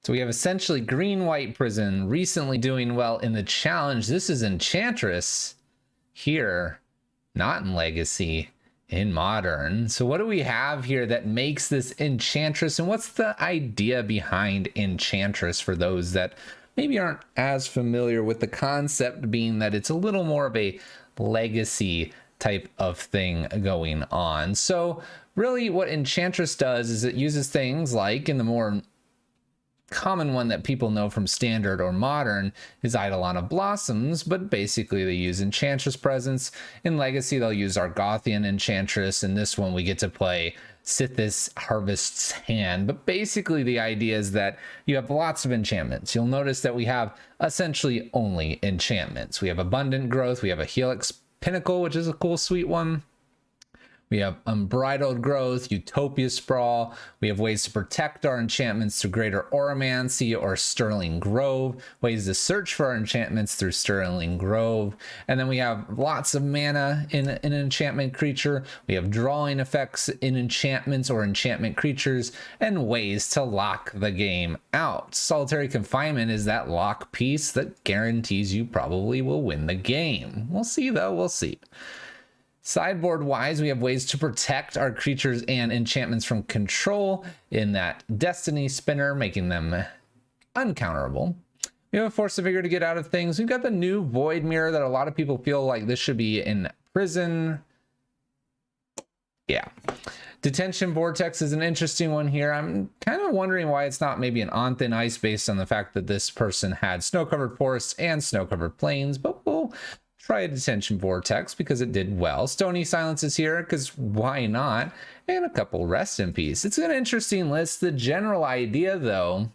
So we have essentially green-white prison recently doing well in the challenge. This is Enchantress here, not in Legacy, in Modern. So what do we have here that makes this Enchantress, and what's the idea behind Enchantress for those that maybe aren't as familiar with the concept, being that it's a little more of a legacy type of thing going on? So really what Enchantress does is it uses things like, in the more common one that people know from Standard or Modern is Eidolon of Blossoms, but basically they use Enchantress presence. In Legacy they'll use Argothian Enchantress. In this one we get to play Sithis Harvest's Hand, but basically the idea is that you have lots of enchantments. You'll notice that we have essentially only enchantments. We have Abundant Growth, we have a Helix Pinnacle, which is a cool sweet one. We have Unbridled Growth, Utopia Sprawl. We have ways to protect our enchantments through Greater Oromancy or Sterling Grove. Ways to search for our enchantments through Sterling Grove. And then we have lots of mana in an enchantment creature. We have drawing effects in enchantments or enchantment creatures, and ways to lock the game out. Solitary Confinement is that lock piece that guarantees you probably will win the game. We'll see though, we'll see. Sideboard wise, we have ways to protect our creatures and enchantments from control in that Destiny Spinner, making them uncounterable. We have a Force of Vigor to get out of things. We've got the new Void Mirror that a lot of people feel like this should be in prison. Yeah. Detention Vortex is an interesting one here. I'm kind of wondering why it's not maybe an On Thin Ice based on the fact that this person had snow-covered forests and snow-covered plains, but we'll try a Detention Vortex because it did well. Stony Silence is here because why not? And a couple Rest in Peace. It's an interesting list. The general idea though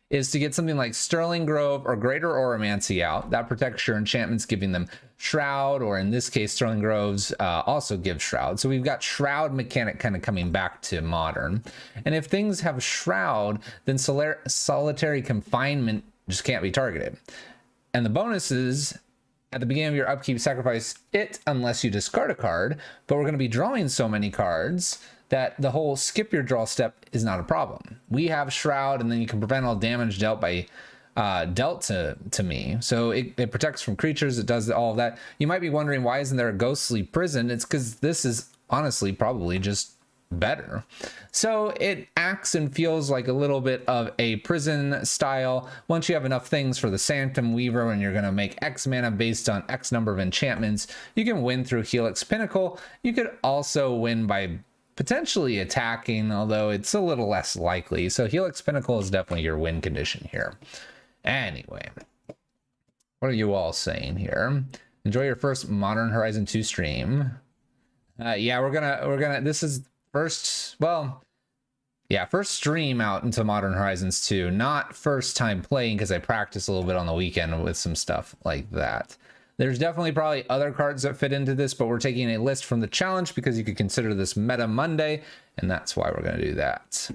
is to get something like Sterling Grove or Greater Oromancy out. That protects your enchantments, giving them Shroud, or in this case Sterling Groves also give Shroud. So we've got Shroud mechanic kind of coming back to Modern. And if things have Shroud, then Solitary Confinement just can't be targeted. And the bonuses: at the beginning of your upkeep, sacrifice it unless you discard a card, but we're going to be drawing so many cards that the whole skip your draw step is not a problem. We have Shroud, and then you can prevent all damage dealt by to me. So it protects from creatures, it does all of that. You might be wondering, why isn't there a Ghostly Prison? It's because this is honestly probably just better. So it acts and feels like a little bit of a prison style. Once you have enough things for the Sanctum Weaver and you're going to make X mana based on X number of enchantments, you can win through Helix Pinnacle. You could also win by potentially attacking, although it's a little less likely. So Helix Pinnacle is definitely your win condition here. Anyway, what are you all saying here? Enjoy your first Modern Horizon 2 stream. Yeah, we're gonna this is first stream out into Modern Horizons 2, not first time playing, because I practiced a little bit on the weekend with some stuff like that. There's definitely probably other cards that fit into this, but we're taking a list from the challenge because you could consider this Meta Monday, and that's why we're going to do that.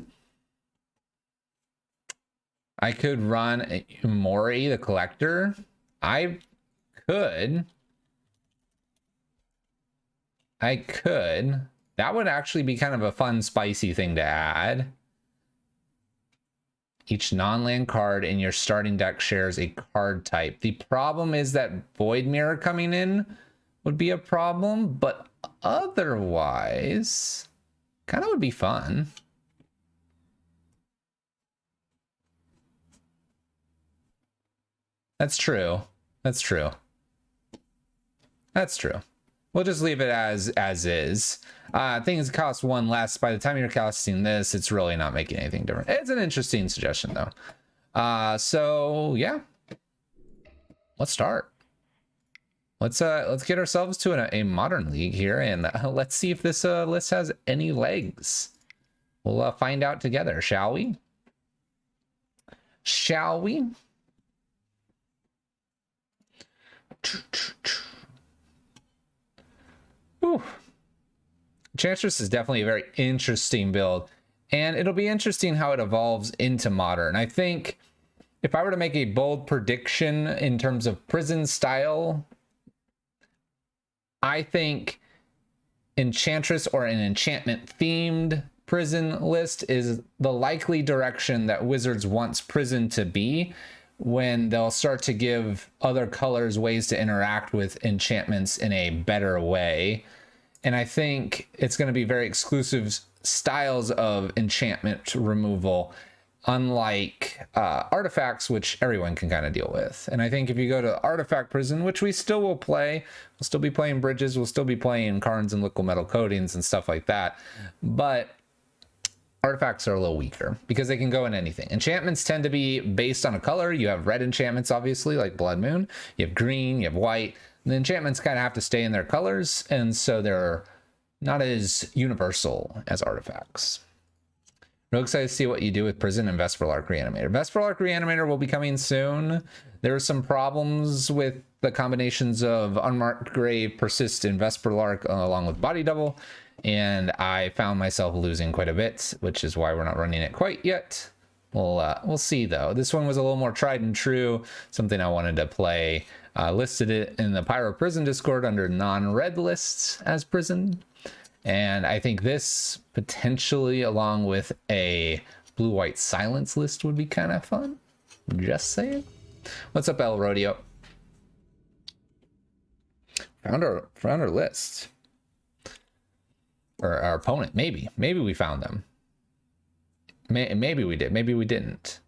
I could run Mori the Collector. I could. That would actually be kind of a fun, spicy thing to add. Each non-land card in your starting deck shares a card type. The problem is that Void Mirror coming in would be a problem, but otherwise, kind of would be fun. That's true. That's true. That's true. We'll just leave it as is. Things cost one less. By the time you're casting this, it's really not making anything different. It's an interesting suggestion though. So yeah, let's start. Let's get ourselves to a Modern League here, and let's see if this list has any legs. We'll find out together, shall we? Shall we? Ooh. Enchantress is definitely a very interesting build, and it'll be interesting how it evolves into Modern. I think if I were to make a bold prediction in terms of prison style, I think Enchantress or an enchantment themed prison list is the likely direction that Wizards wants prison to be when they'll start to give other colors ways to interact with enchantments in a better way. And I think it's going to be very exclusive styles of enchantment removal, unlike artifacts, which everyone can kind of deal with. And I think if you go to artifact prison, which we still will play, we'll still be playing bridges, we'll still be playing cards and liquid metal coatings and stuff like that. But artifacts are a little weaker because they can go in anything. Enchantments tend to be based on a color. You have red enchantments, obviously, like Blood Moon. You have green, you have white. The enchantments kind of have to stay in their colors, and so they're not as universal as artifacts. Real excited to see what you do with Prison and Vesperlark Reanimator. Vesperlark Reanimator will be coming soon. There are some problems with the combinations of Unmarked Grave, Persist, and Vesperlark along with Body Double, and I found myself losing quite a bit, which is why we're not running it quite yet. We'll see though. This one was a little more tried and true, something I wanted to play. Listed it in the Pyro Prison Discord under non-red lists as Prison. And I think this potentially, along with a blue-white silence list, would be kind of fun. Just saying. What's up, El Rodeo? Found our list. Or our opponent, maybe. Maybe we found them. Maybe we did. Maybe we didn't.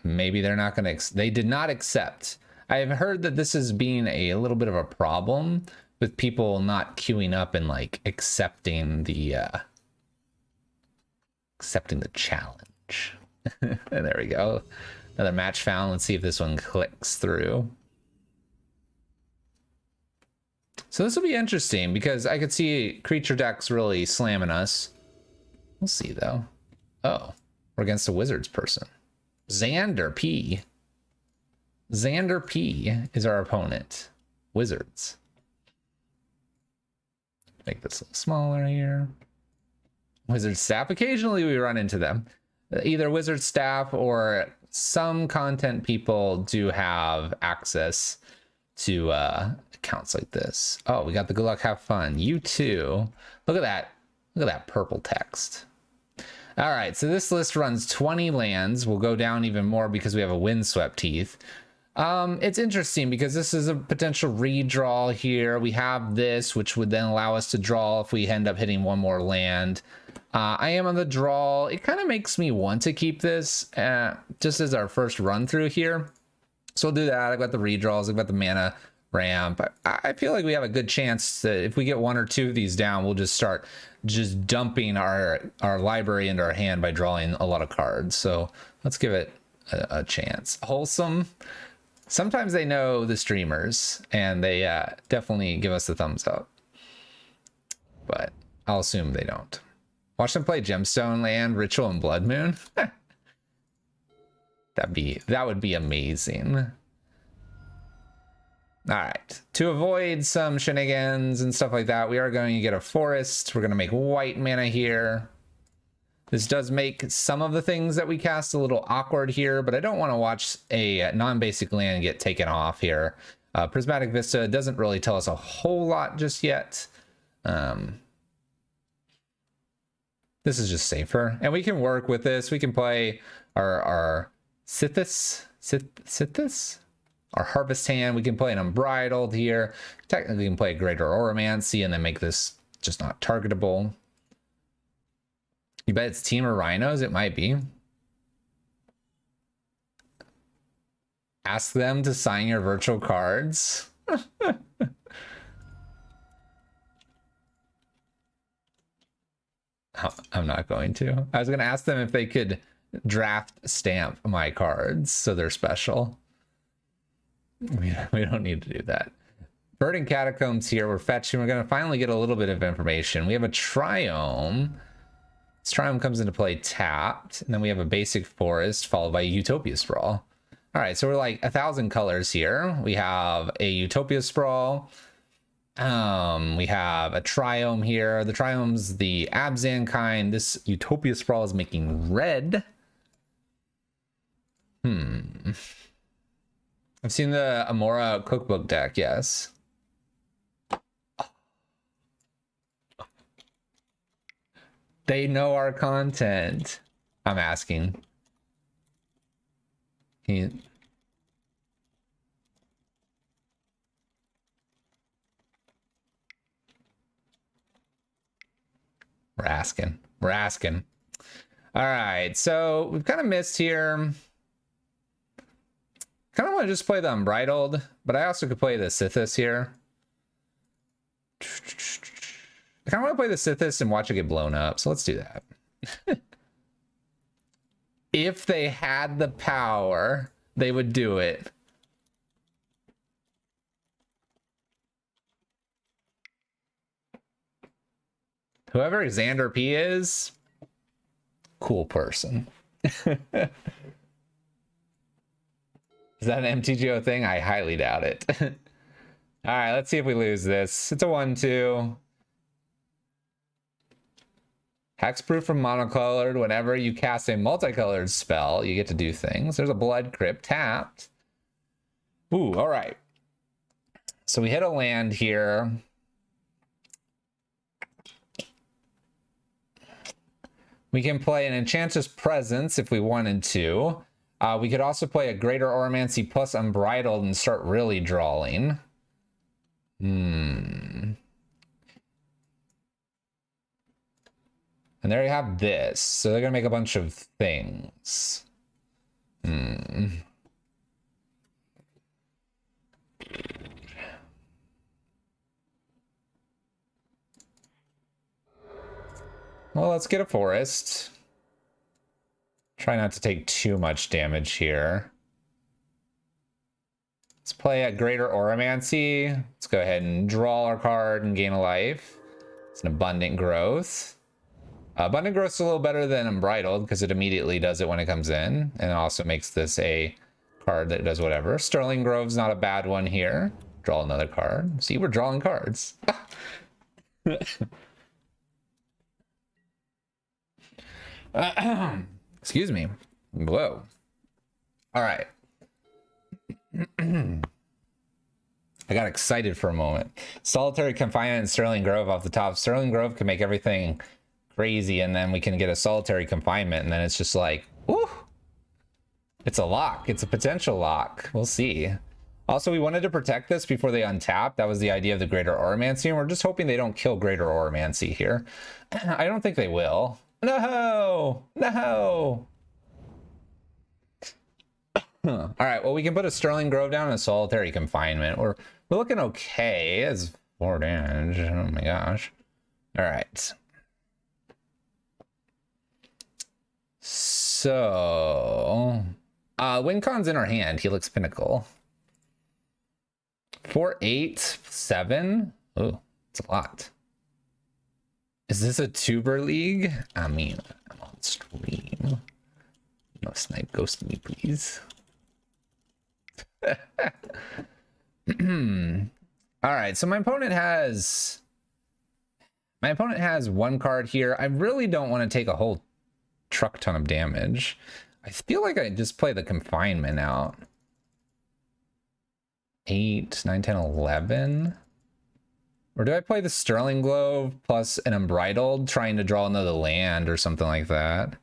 Maybe they're not going to... They did not accept. I have heard that this is being a little bit of a problem with people not queuing up and like accepting the challenge. And there we go. Another match found. Let's see if this one clicks through. So this will be interesting because I could see creature decks really slamming us. We'll see though. Oh, we're against a Wizards person. Xander P. Xander P is our opponent. Wizards. Make this a little smaller here. Wizard staff. Occasionally we run into them. Either Wizard staff or some content people do have access to accounts like this. Oh, we got the good luck, have fun. You too. Look at that. Look at that purple text. All right, so this list runs 20 lands. We'll go down even more because we have a Windswept Heath. It's interesting because this is a potential redraw here. We have this, which would then allow us to draw if we end up hitting one more land. I am on the draw. It kind of makes me want to keep this just as our first run through here. So we'll do that. I've got the redraws. I've got the mana ramp. I feel like we have a good chance that if we get one or two of these down, we'll just start just dumping our library into our hand by drawing a lot of cards. So let's give it a chance. Wholesome. Sometimes they know the streamers and they definitely give us the thumbs up, but I'll assume they don't. Watch them play Gemstone Land, Ritual, and Blood Moon. That would be amazing. All right, to avoid some shenanigans and stuff like that, we are going to get a forest. We're going to make white mana here. This does make some of the things that we cast a little awkward here, but I don't want to watch a non-basic land get taken off here. Prismatic Vista doesn't really tell us a whole lot just yet. This is just safer, and we can work with this. We can play our Sithis, our Harvest Hand. We can play an Unbridled here. Technically, we can play a Greater Oromancy and then make this just not targetable. You bet it's Team of Rhinos? It might be. Ask them to sign your virtual cards. I'm not going to. I was going to ask them if they could draft stamp my cards so they're special. We don't need to do that. Burning Catacombs here. We're fetching. We're going to finally get a little bit of information. We have a Triome. This Triome comes into play tapped. And then we have a basic forest followed by a Utopia Sprawl. All right, so we're like 1,000 colors here. We have a Utopia Sprawl. We have a Triome here. The Triome's the Abzan kind. This Utopia Sprawl is making red. I've seen the Amora cookbook deck, yes. They know our content. I'm asking. We're asking. We're asking. All right, so we've kind of missed here. Kind of want to just play the Unbridled, but I also could play the Sithis here. I kind of want to play the Sithis and watch it get blown up, so let's do that. If they had the power, they would do it. Whoever Xander P is, cool person. Is that an MTGO thing? I highly doubt it. All right, let's see if we lose this. It's a 1-2. Hexproof from monocolored. Whenever you cast a multicolored spell, you get to do things. There's a Blood Crypt tapped. Ooh, all right. So we hit a land here. We can play an Enchantress Presence if we wanted to. We could also play a Greater Oromancy plus Unbridled and start really drawing. And there you have this. So they're going to make a bunch of things. Well, let's get a forest. Try not to take too much damage here. Let's play a Greater Oromancy. Let's go ahead and draw our card and gain a life. It's an Abundant Growth. Abundant Growth is a little better than Unbridled because it immediately does it when it comes in. And it also makes this a card that does whatever. Sterling Grove's not a bad one here. Draw another card. See, we're drawing cards. Excuse me. Whoa. All right. I got excited for a moment. Solitary Confinement and Sterling Grove off the top. Sterling Grove can make everything crazy, and then we can get a Solitary Confinement, and then it's just like, whoo! It's a lock. It's a potential lock. We'll see. Also, we wanted to protect this before they untap. That was the idea of the Greater Oromancy, and we're just hoping they don't kill Greater Oromancy here. I don't think they will. No! No! All right, well, we can put a Sterling Grove down and a Solitary Confinement. We're looking okay as 4 damage. Oh my gosh. All right. So, Wincon's in our hand. Helix Pinnacle. 4, 8, 7. Oh, it's a lot. Is this a tuber league? I mean, I'm on stream. No snipe ghost me, please. All right, so my opponent has one card here. I really don't want to take a whole truck ton of damage. I feel like I just play the confinement out. 8, 9, 10, 11. Or do I play the Sterling Glove plus an Unbridled, trying to draw another land or something like that?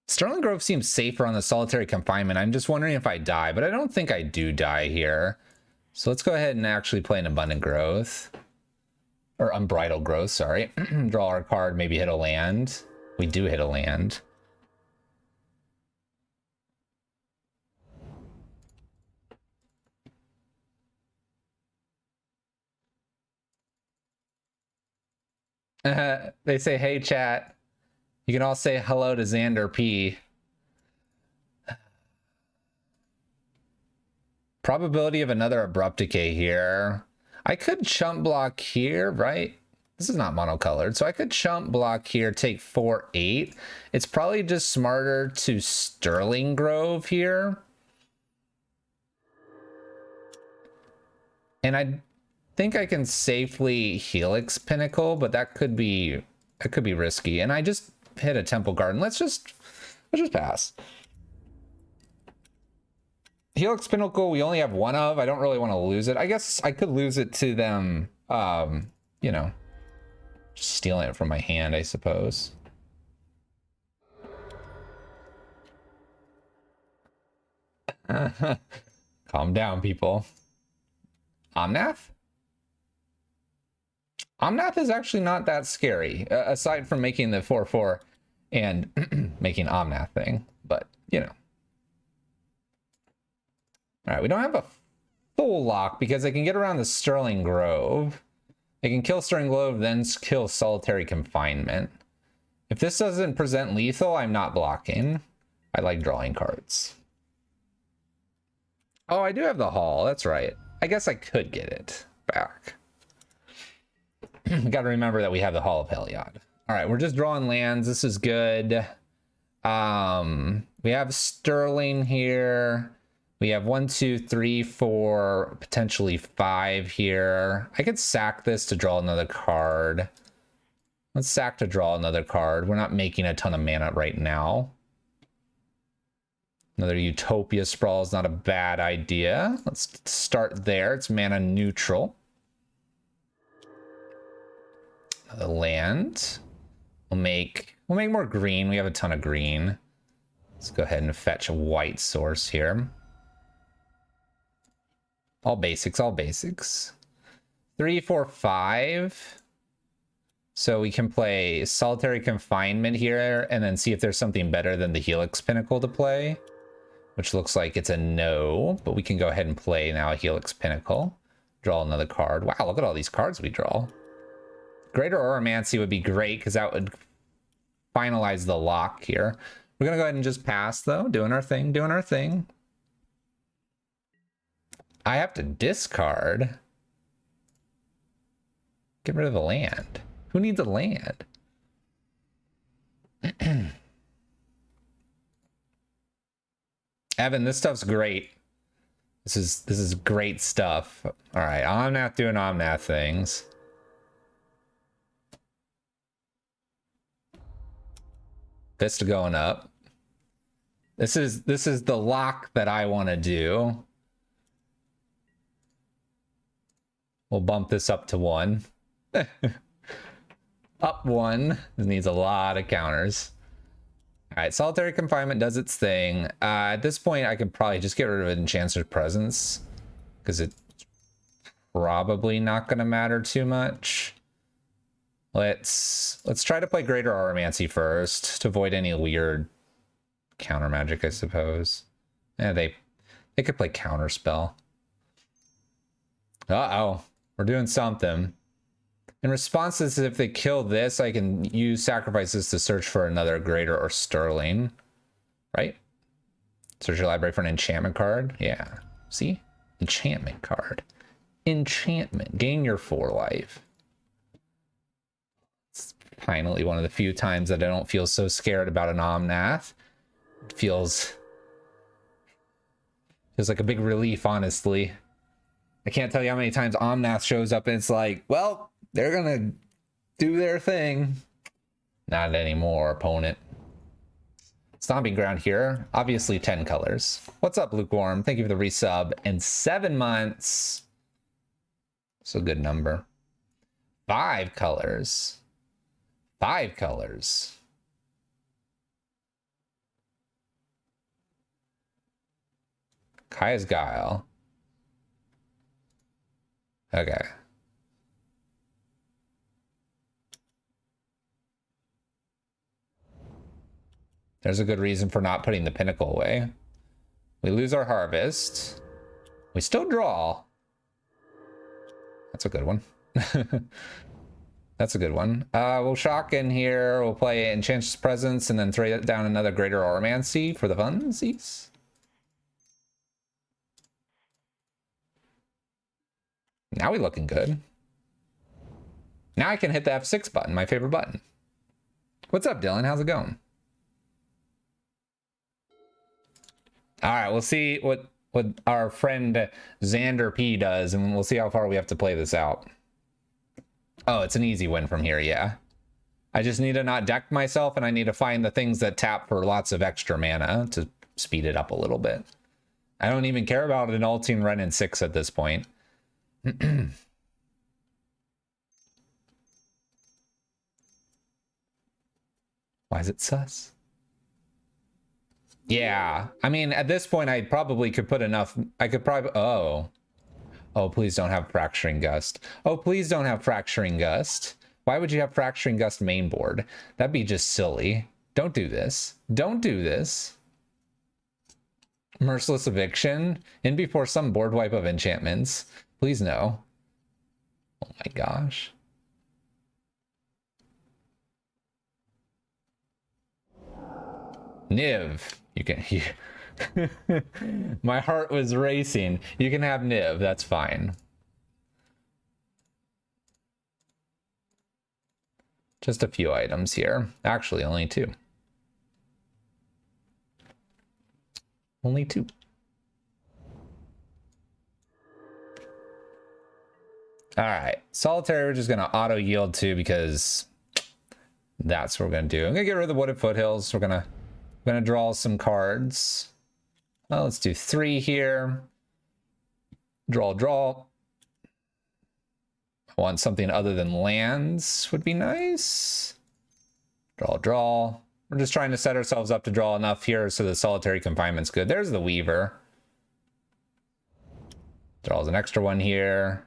Sterling Grove seems safer on the Solitary Confinement. I'm just wondering if I die, but I don't think I do die here. So let's go ahead and actually play an Abundant Growth. Or Unbridled Growth, sorry. Draw our card, maybe hit a land. We do hit a land. They say, hey, chat. You can all say hello to Xander P. Probability of another Abrupt Decay here. I could chump block here, right? This is not monocolored, so I could chump block here, take 4, 8. It's probably just smarter to Sterling Grove here. And I think I can safely Helix Pinnacle, but that could be risky. And I just hit a Temple Garden. Let's just pass. Helix Pinnacle, we only have one of. I don't really want to lose it. I guess I could lose it to them, you know, just stealing it from my hand, I suppose. Calm down, people. Omnath? Omnath is actually not that scary, aside from making the 4/4 and making Omnath thing, but, you know. All right, we don't have a full lock because I can get around the Sterling Grove. I can kill Sterling Grove, then kill Solitary Confinement. If this doesn't present lethal, I'm not blocking. I like drawing cards. Oh, I do have the Hall, that's right. I guess I could get it back. Got to remember that we have the Hall of Heliod. All right, we're just drawing lands. This is good. We have Sterling here. We have 1, 2, 3, 4, potentially 5 here. I could sack this to draw another card. Let's sack to draw another card. We're not making a ton of mana right now. Another Utopia Sprawl is not a bad idea. Let's start there. It's mana neutral. Another land. We'll make more green. We have a ton of green. Let's go ahead and fetch a white source here. All basics, all basics. 3, 4, 5. So we can play Solitary Confinement here and then see if there's something better than the Helix Pinnacle to play, which looks like it's a no, but we can go ahead and play now a Helix Pinnacle. Draw another card. Wow, look at all these cards we draw. Greater Oromancy would be great because that would finalize the lock here. We're going to go ahead and just pass, though. Doing our thing, doing our thing. I have to discard. Get rid of the land. Who needs a land? Evan, this stuff's great. This is great stuff. All right, Omnath doing Omnath things. Fist going up. This is the lock that I want to do. We'll bump this up to 1. Up 1. This needs a lot of counters. All right, Solitary Confinement does its thing. At this point, I could probably just get rid of Enchantress Presence because it's probably not going to matter too much. Let's try to play Greater Oromancy first to avoid any weird counter magic, I suppose. Yeah, they could play Counterspell. Uh-oh. We're doing something. In response to this, if they kill this, I can use sacrifices to search for another Greater or Sterling. Right? Search your library for an enchantment card. Yeah. See? Enchantment card. Enchantment. Gain your 4 life. It's finally one of the few times that I don't feel so scared about an Omnath. It feels like a big relief, honestly. I can't tell you how many times Omnath shows up and it's like, well, they're gonna do their thing. Not anymore, opponent. Stomping Ground here. Obviously 10 colors. What's up, Lukewarm? Thank you for the resub. And 7 months. It's a good number. 5 colors. 5 colors. Kaya's Guile. Okay. There's a good reason for not putting the Pinnacle away. We lose our Harvest. We still draw. That's a good one. That's a good one. We'll shock in here. We'll play Enchantress Presence and then throw down another Greater Oromancy for the funsies. Now we looking good. Now I can hit the F6 button, my favorite button. What's up, Dylan? How's it going? All right, we'll see what our friend Xander P does, and we'll see how far we have to play this out. Oh, it's an easy win from here, yeah. I just need to not deck myself, and I need to find the things that tap for lots of extra mana to speed it up a little bit. I don't even care about an ulting Ren in 6 at this point. Why is it sus? Yeah, I mean, at this point, I probably could put enough. I could probably. Oh, please don't have Fracturing Gust. Oh, please don't have Fracturing Gust. Why would you have Fracturing Gust main board? That'd be just silly. Don't do this. Don't do this. Merciless Eviction in before some board wipe of enchantments. Please no. Oh my gosh. Niv. You can. My heart was racing. You can have Niv. That's fine. Just a few items here. Actually, only 2. Only 2. All right. Solitary, we're just going to auto yield to because that's what we're going to do. I'm going to get rid of the Wooded Foothills. We're going to draw some cards. Well, let's do 3 here. Draw. I want something other than lands would be nice. Draw. We're just trying to set ourselves up to draw enough here so the Solitary Confinement's good. There's the Weaver. Draws an extra one here.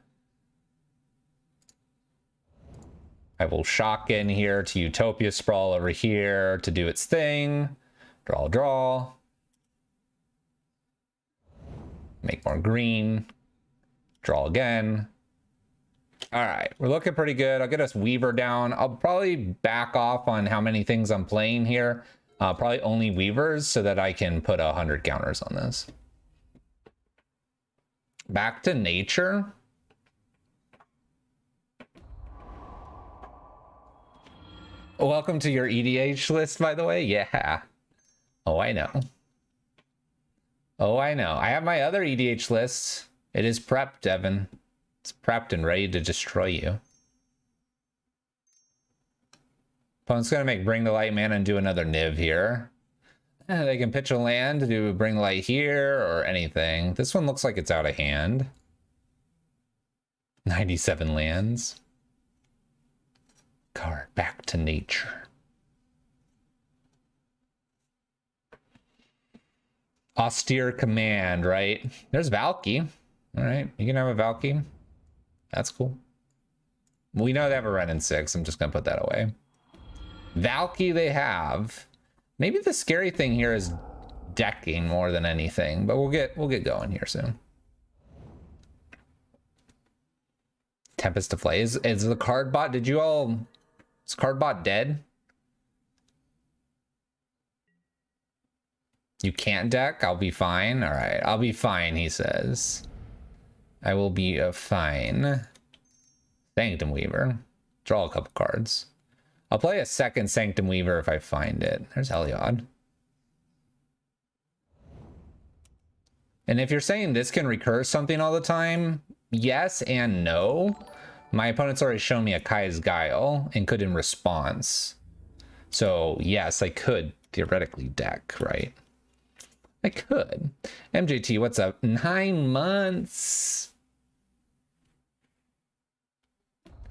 I will shock in here to Utopia Sprawl over here to do its thing. Draw. Make more green. Draw again. All right, we're looking pretty good. I'll get us Weaver down. I'll probably back off on how many things I'm playing here. Probably only Weavers so that I can put 100 counters on this. Back to nature. Welcome to your EDH list, by the way. Yeah. Oh, I know. I have my other EDH list. It is prepped, Evan. It's prepped and ready to destroy you. Opponent's gonna make Bring the Light mana and do another Niv here. They can pitch a land to do Bring the Light here or anything. This one looks like it's out of hand. 97 lands. Card back to nature. Austere Command, right? There's Valky. All right, you can have a Valky. That's cool. We know they have a Ren in 6. I'm just gonna put that away. Valky they have. Maybe the scary thing here is decking more than anything, but we'll get going here soon. Tempest of Light. Is the card bot? Is card bot dead? You can't deck? I'll be fine. All right, I'll be fine, he says. I will be fine. Sanctum Weaver. Draw a couple cards. I'll play a second Sanctum Weaver if I find it. There's Heliod. And if you're saying this can recur something all the time, yes and no. My opponent's already shown me a Kai's Guile and could in response. So yes, I could theoretically deck, right? I could. MJT, what's up? 9 months.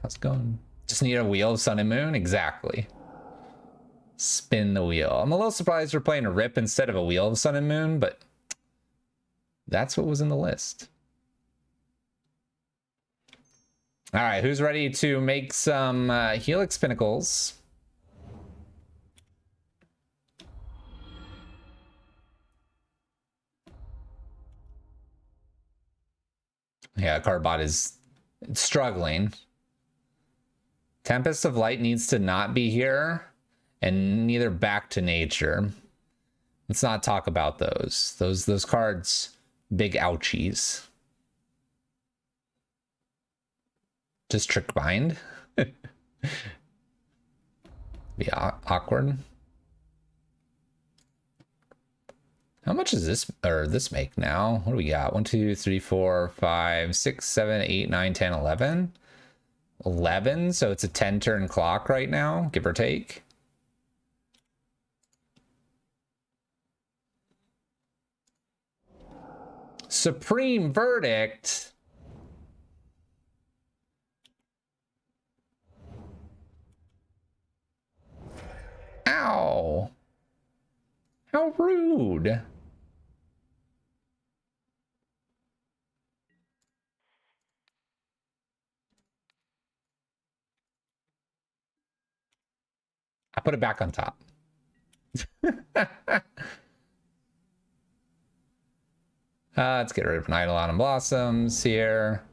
How's it going? Just need a wheel of Sun and Moon? Exactly. Spin the wheel. I'm a little surprised we're playing a Rip instead of a Wheel of Sun and Moon, but that's what was in the list. All right, who's ready to make some Helix Pinnacles? Yeah, Cardbot is struggling. Tempest of Light needs to not be here, and neither Back to Nature. Let's not talk about those. Those cards, big ouchies. Just Trick Bind. Be awkward. How much is this make now? What do we got? 1, 2, 3, 4, 5, 6, 7, 8, 9, 10, 11. 11, so it's a 10 turn clock right now, give or take. Supreme Verdict. Ow. How rude. I put it back on top. Let's get rid of Nidalon and Blossoms here.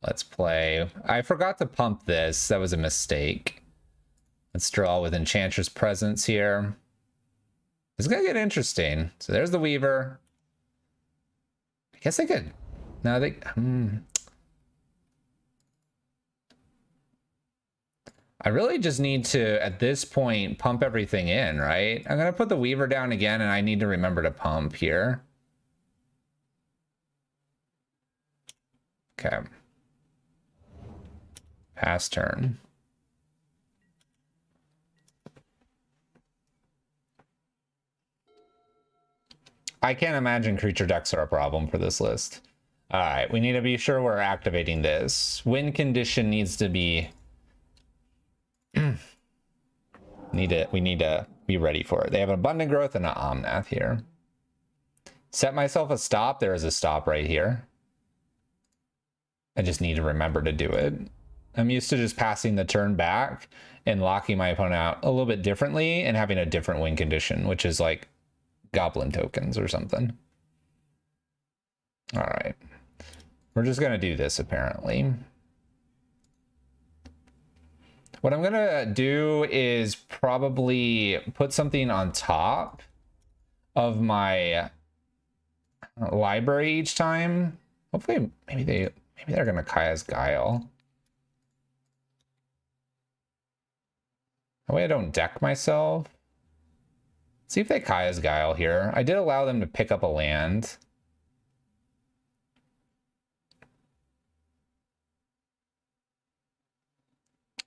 Let's play. I forgot to pump this. That was a mistake. Let's draw with Enchantress Presence here. It's gonna get interesting. So there's the Weaver. I guess I could. No, they. I really just need to, at this point, pump everything in, right? I'm gonna put the Weaver down again, and I need to remember to pump here. Okay. Pass turn. I can't imagine creature decks are a problem for this list. All right, we need to be sure we're activating this. Win condition needs to be... we need to be ready for it. They have Abundant Growth and an Omnath here. Set myself a stop. There is a stop right here. I just need to remember to do it. I'm used to just passing the turn back and locking my opponent out a little bit differently and having a different win condition, which is like goblin tokens or something. All right. We're just going to do this apparently. What I'm going to do is probably put something on top of my library each time. Hopefully, maybe they're going to Kaya's Guile. That way I don't deck myself. See if they Kaya's Guile here. I did allow them to pick up a land.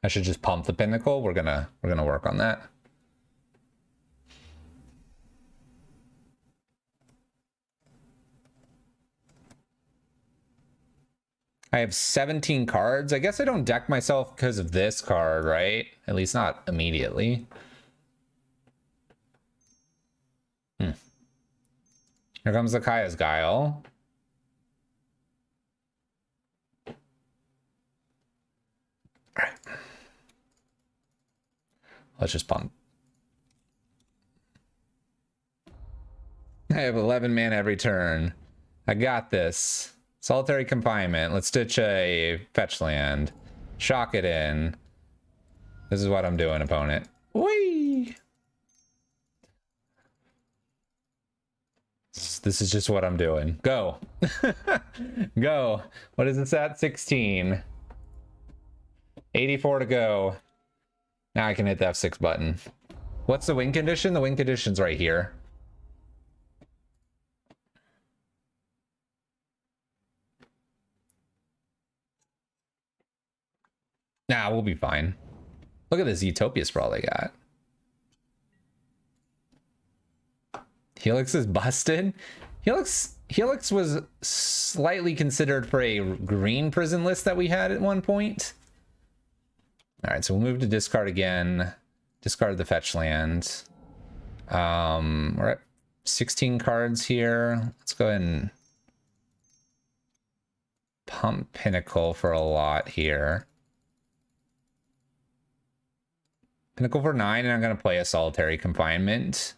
I should just pump the Pinnacle. We're gonna work on that. I have 17 cards. I guess I don't deck myself because of this card, right? At least not immediately. Here comes the Kaya's Guile. All right. Let's just pump. I have 11 mana every turn. I got this. Solitary Confinement. Let's ditch a fetch land. Shock it in. This is what I'm doing, opponent. Whee! This is just what I'm doing. Go. Go. What is this at? 16. 84 to go. Now I can hit the F6 button. What's the win condition? The win condition's right here. Nah, we'll be fine. Look at this Utopia Sprawl they got. Helix is busted. Helix was slightly considered for a green prison list that we had at one point. All right, so we'll move to discard again. Discard the fetch land. We're at 16 cards here. Let's go ahead and pump Pinnacle for a lot here. Pinnacle for 9, and I'm going to play a Solitary Confinement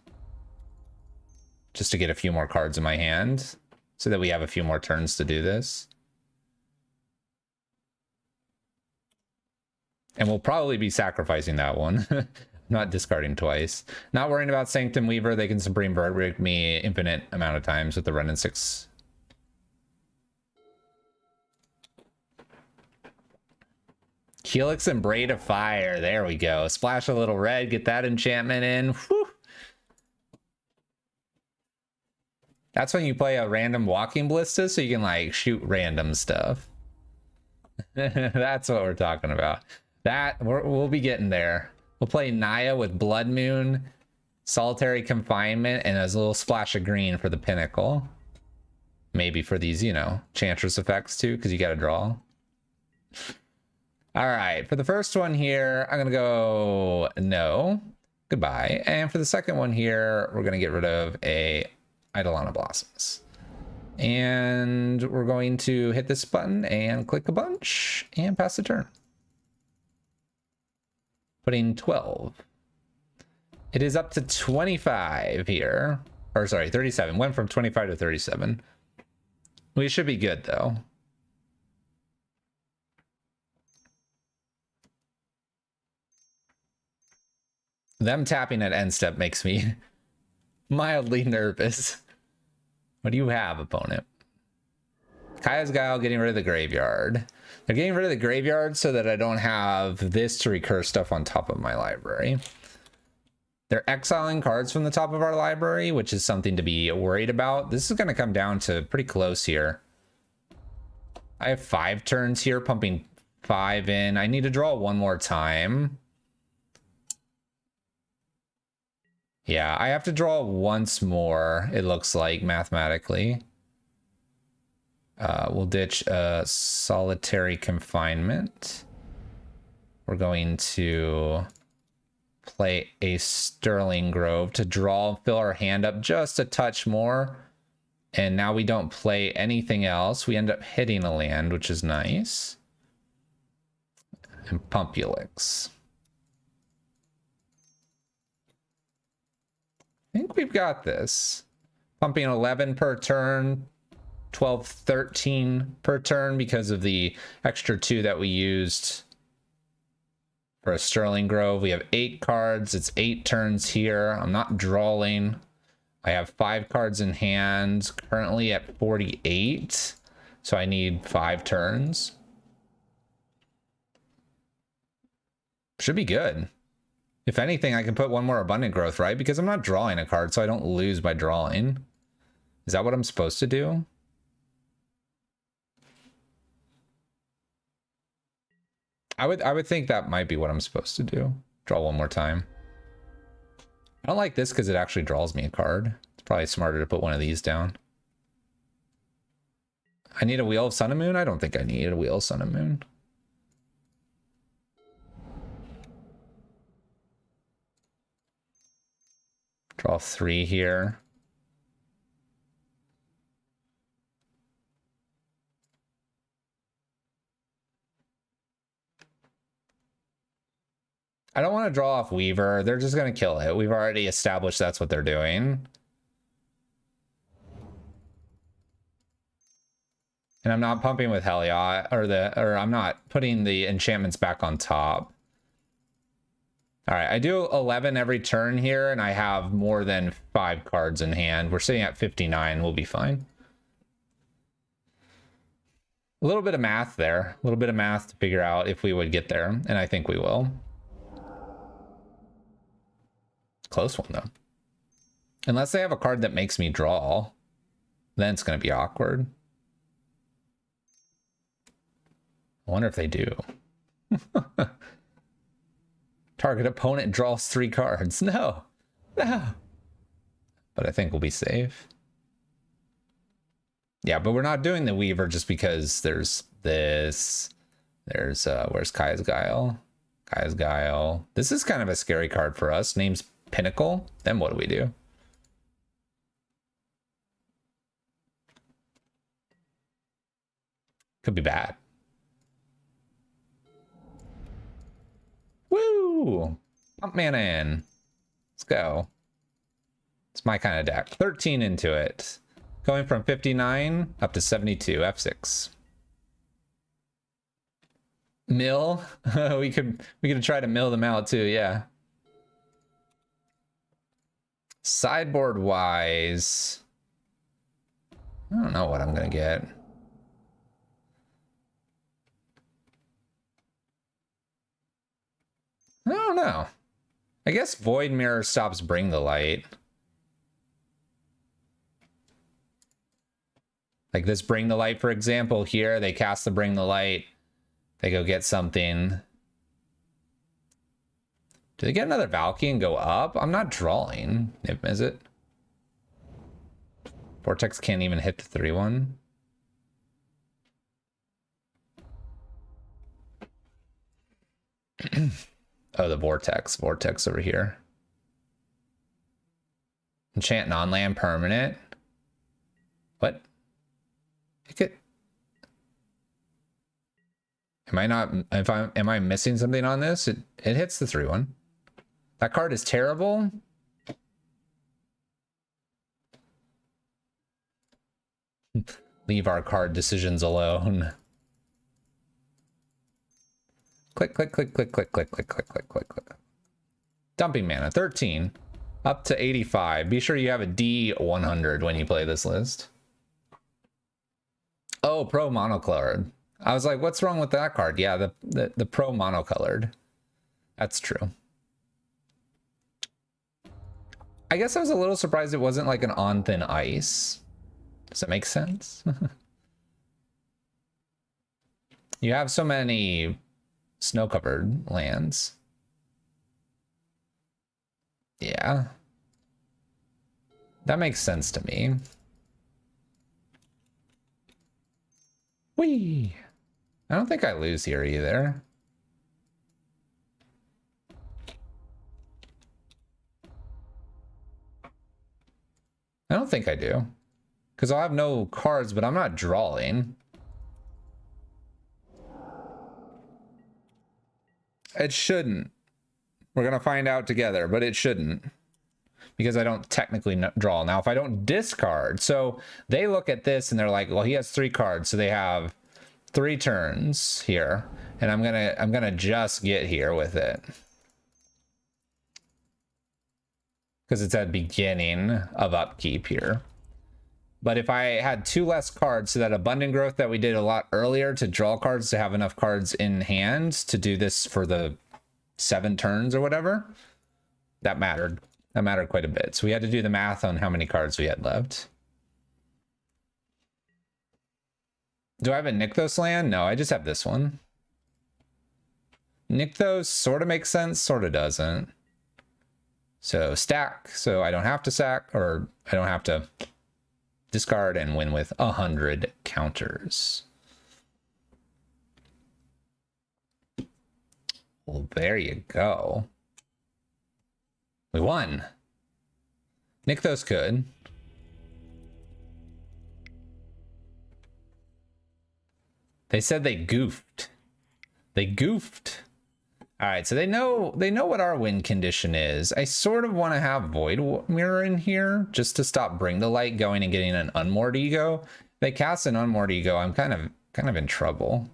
just to get a few more cards in my hand so that we have a few more turns to do this. And we'll probably be sacrificing that one. Not discarding twice. Not worrying about Sanctum Weaver. They can Supreme Verdict me infinite amount of times with the Run and 6. Helix and Braid of Fire. There we go. Splash a little red. Get that enchantment in. Whew. That's when you play a random Walking Ballista so you can like shoot random stuff. That's what we're talking about. We'll be getting there. We'll play Naya with Blood Moon, Solitary Confinement, and a little splash of green for the Pinnacle. maybe for these, you know, Enchantress effects too, because you got to draw. All right, for the first one here, I'm gonna go no, goodbye. And for the second one here, we're gonna get rid of a Eidolon Blossoms. And we're going to hit this button and click a bunch and pass the turn. Putting 12. It is up to 25 here. Or sorry, 37. Went from 25 to 37. We should be good though. Them tapping at end step makes me mildly nervous. What do you have, opponent? Kaya's Guile getting rid of the graveyard. They're getting rid of the graveyard so that I don't have this to recur stuff on top of my library. They're exiling cards from the top of our library, which is something to be worried about. This is going to come down to pretty close here. I have 5 turns here, pumping 5 in. I need to draw one more time. Yeah, I have to draw once more, it looks like, mathematically. We'll ditch solitary confinement. We're going to play a Sterling Grove to draw, fill our hand up just a touch more. And now we don't play anything else. We end up hitting a land, which is nice. And Pumpulix. I think we've got this. Pumping 11 per turn, 12, 13 per turn because of the extra 2 that we used for a Sterling Grove. We have 8 cards. It's 8 turns here. I'm not drawing. I have 5 cards in hand, currently at 48. So I need 5 turns. Should be good. If anything, I can put one more Abundant Growth, right? Because I'm not drawing a card, so I don't lose by drawing. Is that what I'm supposed to do? I would think that might be what I'm supposed to do. Draw one more time. I don't like this because it actually draws me a card. It's probably smarter to put one of these down. I need a Wheel of Sun and Moon? I don't think I need a Wheel of Sun and Moon. Draw 3 here. I don't want to draw off Weaver. They're just going to kill it. We've already established that's what they're doing. And I'm not pumping with Heliod, or I'm not putting the enchantments back on top. All right, I do 11 every turn here, and I have more than 5 cards in hand. We're sitting at 59. We'll be fine. A little bit of math there. A little bit of math to figure out if we would get there, and I think we will. Close one, though. Unless they have a card that makes me draw, then it's going to be awkward. I wonder if they do. Target opponent draws 3 cards. No. No. But I think we'll be safe. Yeah, but we're not doing the Weaver just because there's this. There's, where's Kaya's Guile? Kaya's Guile. This is kind of a scary card for us. Name's Pinnacle. Then what do we do? Could be bad. Woo! Pump mana in. Let's go. It's my kind of deck. 13 into it. Going from 59 up to 72. F6. Mill? we could try to mill them out too, yeah. Sideboard wise, I don't know what I'm gonna get. I don't know. I guess Void Mirror stops Bring the Light. Like this Bring the Light, for example, here, they cast the Bring the Light. They go get something. Do they get another Valky and go up? I'm not drawing. Is it? Vortex can't even hit the 3/1. Oh, the Vortex over here. Enchant non-land permanent. What? It could... Am I missing something on this? It hits the 3/1. That card is terrible. Leave our card decisions alone. Click, click, click, click, click, click, click, click, click, click, click. Dumping mana, 13. Up to 85. Be sure you have a D100 when you play this list. Oh, pro monocolored. I was like, what's wrong with that card? Yeah, the pro monocolored. That's true. I guess I was a little surprised it wasn't like an on thin ice. Does that make sense? You have so many snow-covered lands. Yeah. That makes sense to me. Whee! I don't think I lose here either. I don't think I do. Because I'll have no cards, but I'm not drawing. It shouldn't. We're going to find out together, but it shouldn't. Because I don't technically draw. Now, if I don't discard, so they look at this and they're like, well, he has 3 cards, so they have 3 turns here, and I'm gonna just get here with it. Because it's at beginning of upkeep here. But if I had 2 less cards, so that abundant growth that we did a lot earlier to draw cards to have enough cards in hand to do this for the 7 turns or whatever, that mattered. That mattered quite a bit. So we had to do the math on how many cards we had left. Do I have a Nykthos land? No, I just have this one. Nykthos sort of makes sense, sort of doesn't. So stack, so I don't have to sack, or I don't have to discard and win with 100 counters. Well, there you go. We won. Nykthos could. They said they goofed. They goofed. All right, so they know what our win condition is. I sort of want to have Void Mirror in here just to stop Bring the Light going and getting an Unmoored Ego. If they cast an Unmoored Ego, I'm kind of in trouble.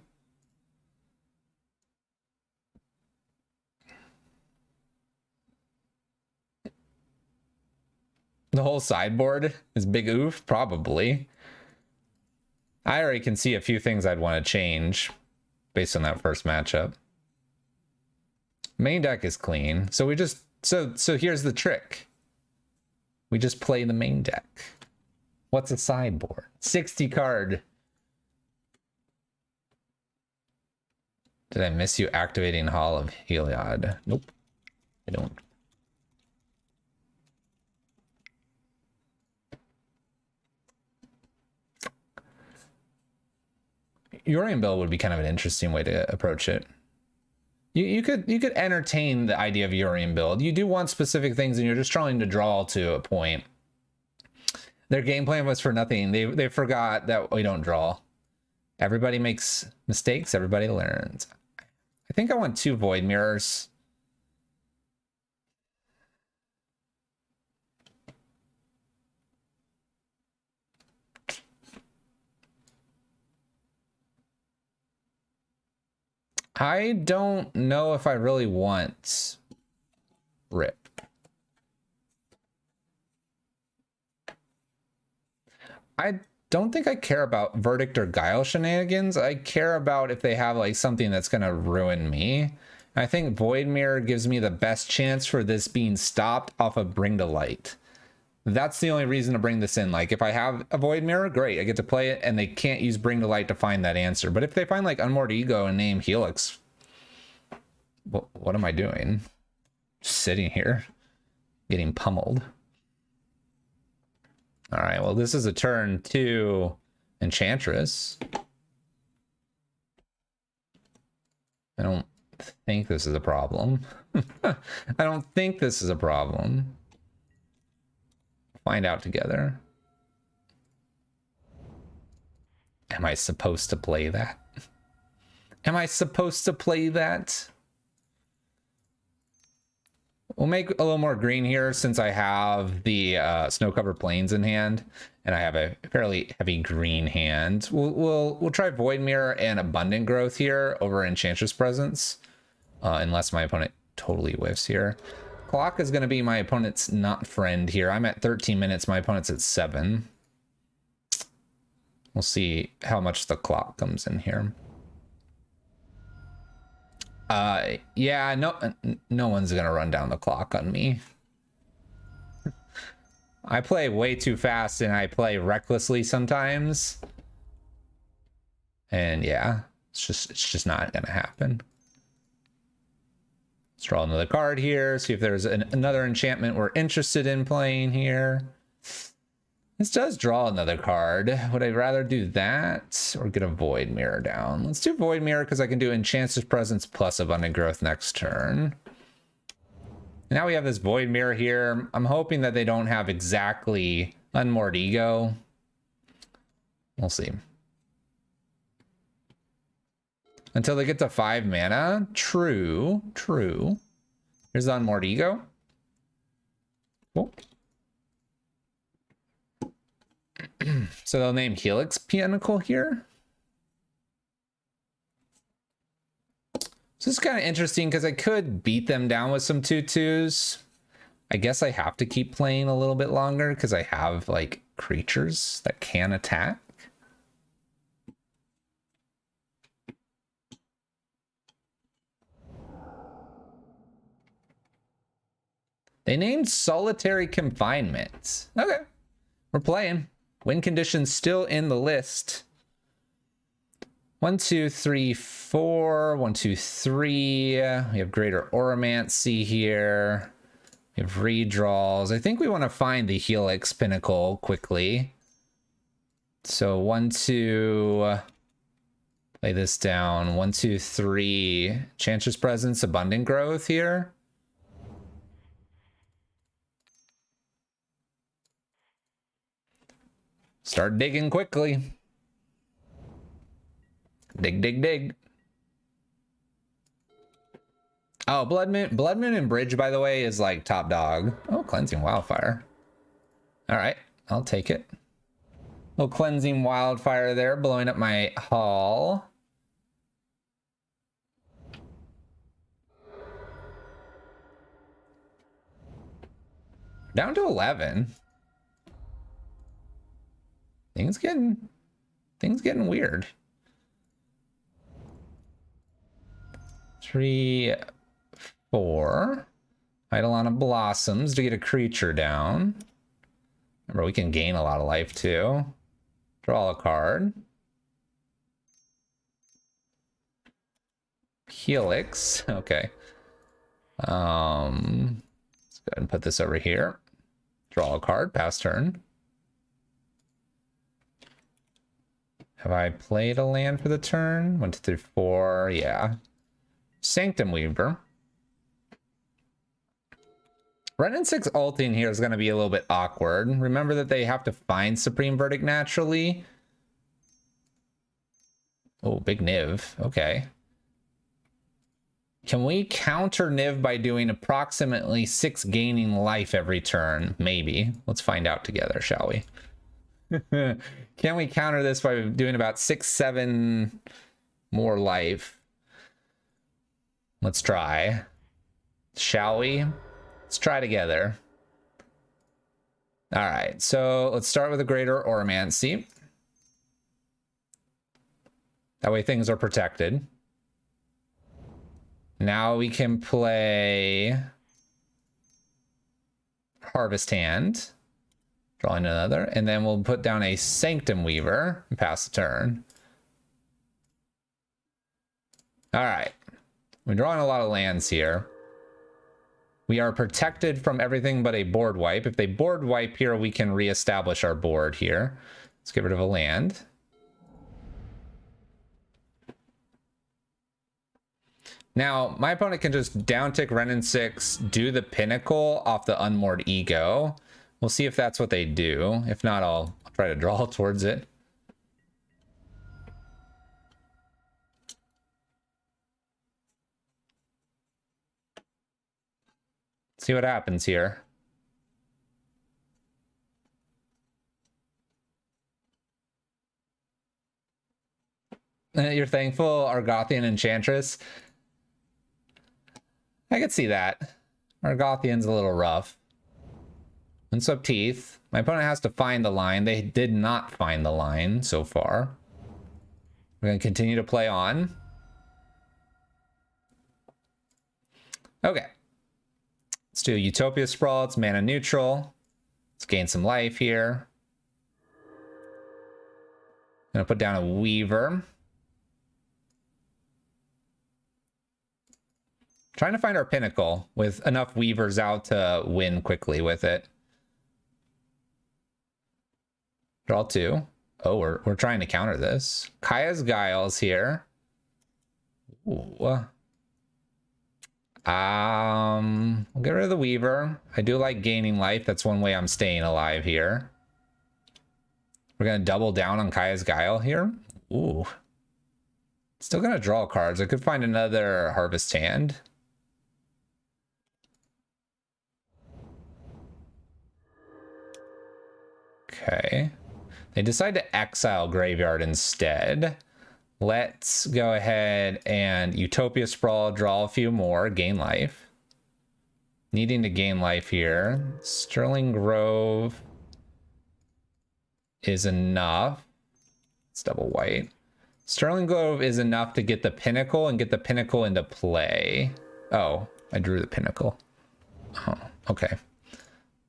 The whole sideboard is big oof, probably. I already can see a few things I'd want to change based on that first matchup. Main deck is clean, so we just so here's the trick. We just play the main deck. What's a sideboard? 60 card. Did I miss you activating Hall of Heliod? Nope, I don't. Yorion Bill would be kind of an interesting way to approach it. You could entertain the idea of Yorion build. You do want specific things, and you're just trying to draw to a point. Their game plan was for nothing. They forgot that we don't draw. Everybody makes mistakes. Everybody learns. I think I want 2 Void Mirrors. I don't know if I really want Rip. I don't think I care about Verdict or Guile shenanigans. I care about if they have like something that's going to ruin me. I think Void Mirror gives me the best chance for this being stopped off of Bring to Light. That's the only reason to bring this in. Like, if I have a Void Mirror, great, I get to play it, and they can't use Bring to Light to find that answer. But if they find, like, Unmoored Ego and name Helix, what am I doing? Just sitting here, getting pummeled. All right, well, this is a turn 2 Enchantress. I don't think this is a problem. I don't think this is a problem. Find out together. Am I supposed to play that? Am I supposed to play that? We'll make a little more green here since I have the snow-covered plains in hand, and I have a fairly heavy green hand. We'll try Void Mirror and Abundant Growth here over Enchantress Presence, unless my opponent totally whiffs here. Clock is going to be my opponent's not friend here. I'm at 13 minutes. My opponent's at 7. We'll see how much the clock comes in here. Yeah, no one's gonna run down the clock on me. I play way too fast and I play recklessly sometimes. And yeah, it's just not gonna happen. Let's draw another card here, see if there's another enchantment we're interested in playing here. This does draw another card. Would I rather do that or get a Void Mirror down? Let's do Void Mirror because I can do Enchantress Presence plus Abundant Growth next turn. And now we have this Void Mirror here. I'm hoping that they don't have exactly Unmoored Ego. We'll see. Until they get to 5 mana. True. Here's the Unmoored Ego. Cool. So they'll name Helix Pinnacle here. So this is kind of interesting because I could beat them down with some 2/2s. I guess I have to keep playing a little bit longer because I have like creatures that can attack. They named Solitary Confinement. Okay, we're playing. Win conditions still in the list. 1, 2, 3, 4. 1, 2, 3. We have Greater Oromancy here. We have redraws. I think we want to find the Helix Pinnacle quickly. So 1, 2. Lay this down. 1, 2, 3. Enchantress Presence, Abundant Growth here. Start digging quickly. Dig. Oh, Blood Moon and Bridge, by the way, is like top dog. Oh, Cleansing Wildfire. All right, I'll take it. Little Cleansing Wildfire there, blowing up my hull. Down to 11. Things getting weird. 3, 4. Eidolon Blossoms to get a creature down. Remember, we can gain a lot of life too. Draw a card. Helix. Okay. Let's go ahead and put this over here. Draw a card. Pass turn. Have I played a land for the turn? 1, 2, 3, 4. Yeah. Sanctum Weaver. Running 6 ulting here is going to be a little bit awkward. Remember that they have to find Supreme Verdict naturally. Oh, big Niv. Okay. Can we counter Niv by doing approximately 6 gaining life every turn? Maybe. Let's find out together, shall we? Can we counter this by doing about 6, 7 more life? Let's try. Shall we? Let's try together. All right, so let's start with a Greater Oromancy. That way things are protected. Now we can play Harvest Hand. Drawing another, and then we'll put down a Sanctum Weaver and pass the turn. All right. We're drawing a lot of lands here. We are protected from everything but a board wipe. If they board wipe here, we can reestablish our board here. Let's get rid of a land. Now, my opponent can just downtick Renin 6, do the Pinnacle off the Unmoored Ego. We'll see if that's what they do. If not, I'll try to draw towards it. See what happens here. You're thankful, Argothian Enchantress? I could see that. Argothian's a little rough. Unswept Teeth. My opponent has to find the line. They did not find the line so far. We're going to continue to play on. Okay. Let's do Utopia Sprawl. It's mana neutral. Let's gain some life here. Gonna put down a Weaver. Trying to find our Pinnacle with enough Weavers out to win quickly with it. Draw 2. Oh, we're trying to counter this. Kaya's Guile's here. Ooh. We'll get rid of the Weaver. I do like gaining life. That's one way I'm staying alive here. We're gonna double down on Kaya's Guile here. Ooh. Still gonna draw cards. I could find another Harvest Hand. Okay. They decide to exile Graveyard instead. Let's go ahead and Utopia Sprawl, draw a few more, gain life. Needing to gain life here. Sterling Grove is enough. It's double white. Sterling Grove is enough to get the Pinnacle and get the Pinnacle into play. Oh, I drew the Pinnacle. Oh, okay.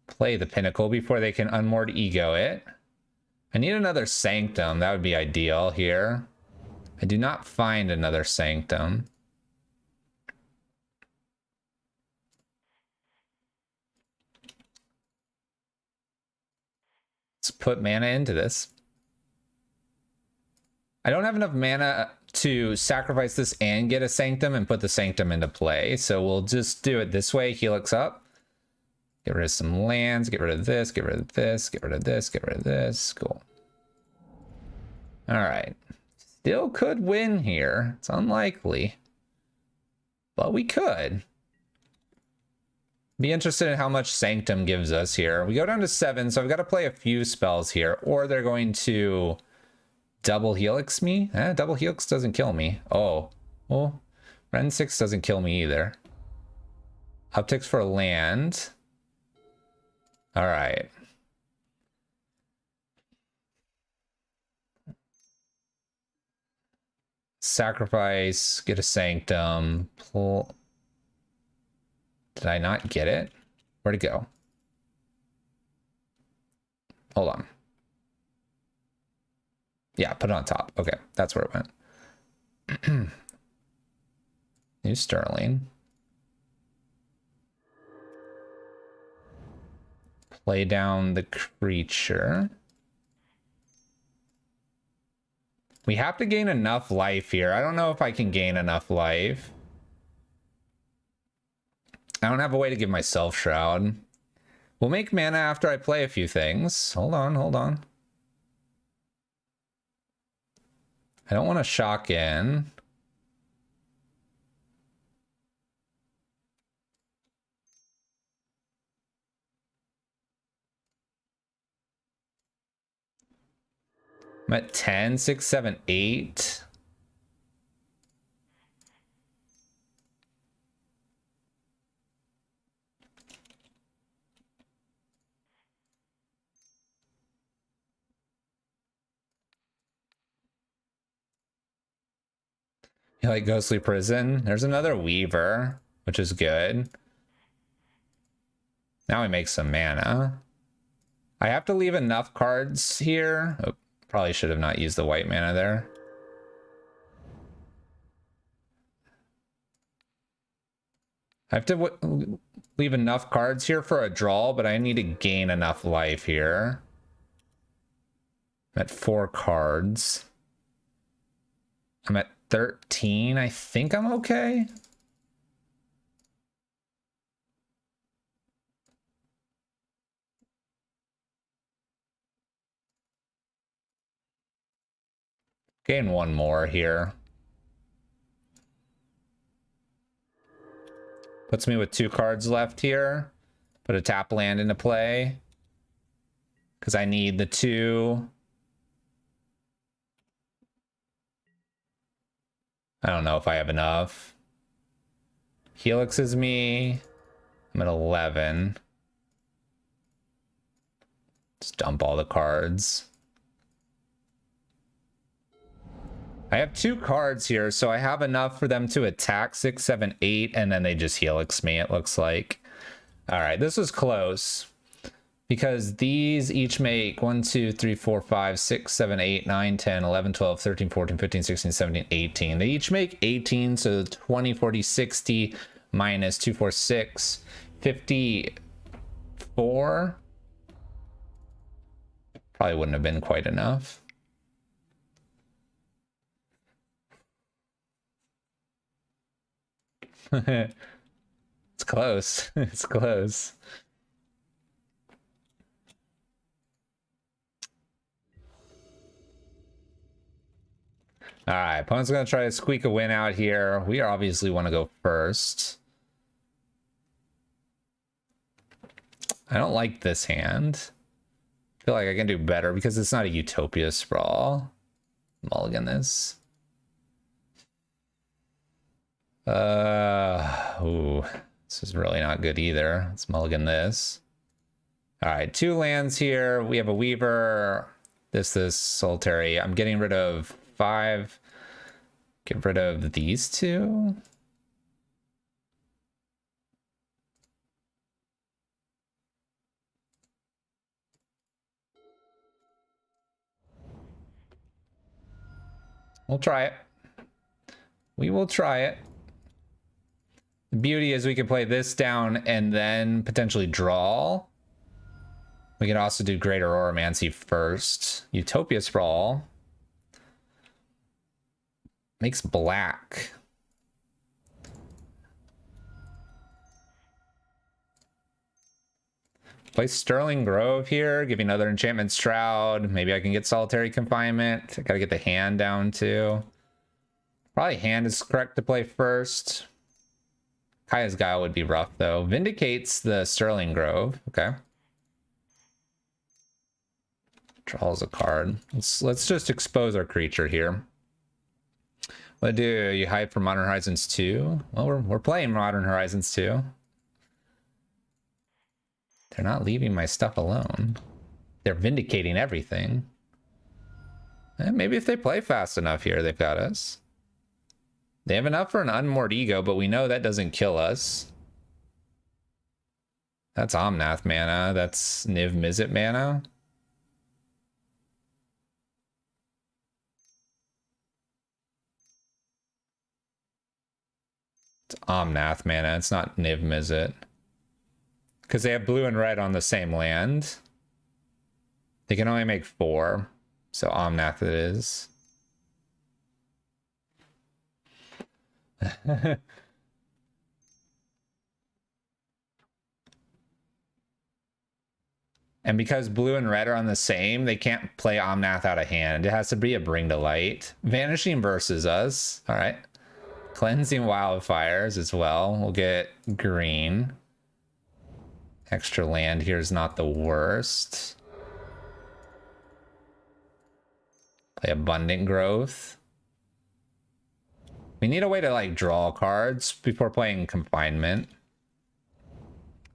Play the Pinnacle before they can Unmoored Ego it. I need another Sanctum. That would be ideal here. I do not find another Sanctum. Let's put mana into this. I don't have enough mana to sacrifice this and get a Sanctum and put the Sanctum into play. So we'll just do it this way. Helix up. Get rid of some lands. Get rid of this. Get rid of this. Get rid of this. Get rid of this. Cool. All right. Still could win here. It's unlikely. But we could. Be interested in how much Sanctum gives us here. We go down to 7, so I've got to play a few spells here. Or they're going to double Helix me. Double Helix doesn't kill me. Oh. Well, Ren 6 doesn't kill me either. Upticks for land. All right. Sacrifice, get a Sanctum, pull. Did I not get it? Where'd it go? Hold on. Yeah, put it on top. Okay, that's where it went. New Sterling. Play down the creature. We have to gain enough life here. I don't know if I can gain enough life. I don't have a way to give myself Shroud. We'll make mana after I play a few things. Hold on, hold on. I don't want to shock in. I'm at 10, 6, 7, 8. You like Ghostly Prison? There's another Weaver, which is good. Now we make some mana. I have to leave enough cards here. Oh, probably should have not used the white mana there. I have to leave enough cards here for a draw, but I need to gain enough life here. I'm at 4 cards. I'm at 13. I think I'm okay. Gain 1 more here. Puts me with 2 cards left here. Put a tap land into play. Because I need the 2. I don't know if I have enough. Helix is me. I'm at 11. Just dump all the cards. I have 2 cards here, so I have enough for them to attack 6, 7, 8, and then they just Helix me, it looks like. All right, this was close. Because these each make 1, 2, 3, 4, 5, 6, 7, 8, 9, 10, 11, 12, 13, 14, 15, 16, 17, 18. They each make 18, so 20, 40, 60 minus 2, 4, 6, 54. Probably wouldn't have been quite enough. It's close. It's close. All right, opponent's gonna try to squeak a win out here. We obviously want to go first. I don't like this hand. I feel like I can do better because it's not a Utopia Sprawl. Mulligan this. Ooh, this is really not good either. Let's mulligan this. All right, 2 lands here. We have a Weaver. This Solitary. I'm getting rid of 5. Get rid of these 2. We'll try it. We will try it. The beauty is we can play this down and then potentially draw. We can also do Greater Oromancy first. Utopia Sprawl makes black. Play Sterling Grove here, give me another Enchantment Shroud. Maybe I can get Solitary Confinement. I gotta get the hand down too. Probably hand is correct to play first. Kaya's Guile would be rough though. Vindicates the Sterling Grove. Okay. Draws a card. Let's just expose our creature here. What do you hype for Modern Horizons 2? Well, we're playing Modern Horizons 2. They're not leaving my stuff alone. They're vindicating everything. Maybe if they play fast enough here, they've got us. They have enough for an Unmoored Ego, but we know that doesn't kill us. That's Omnath mana. That's Niv Mizzet mana. It's Omnath mana. It's not Niv Mizzet. Because they have blue and red on the same land. They can only make 4. So Omnath it is. And because blue and red are on the same, they can't play Omnath out of hand. It has to be a Bring to Light. Vanishing versus us. All right. Cleansing Wildfires as well. We'll get green. Extra land here is not the worst. Play Abundant Growth. We need a way to like draw cards before playing Confinement.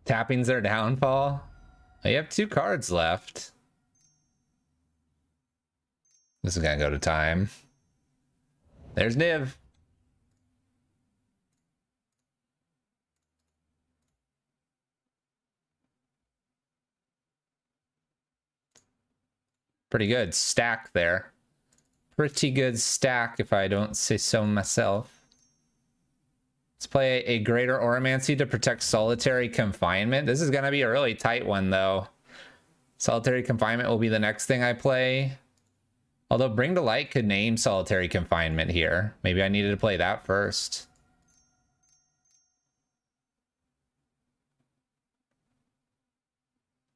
Tapping's their downfall. Oh, you have 2 cards left. This is gonna go to time. There's Niv. Pretty good stack there. Pretty good stack if I don't say so myself. Let's play a Greater Oromancy to protect Solitary Confinement. This is going to be a really tight one, though. Solitary Confinement will be the next thing I play. Although Bring to Light could name Solitary Confinement here. Maybe I needed to play that first.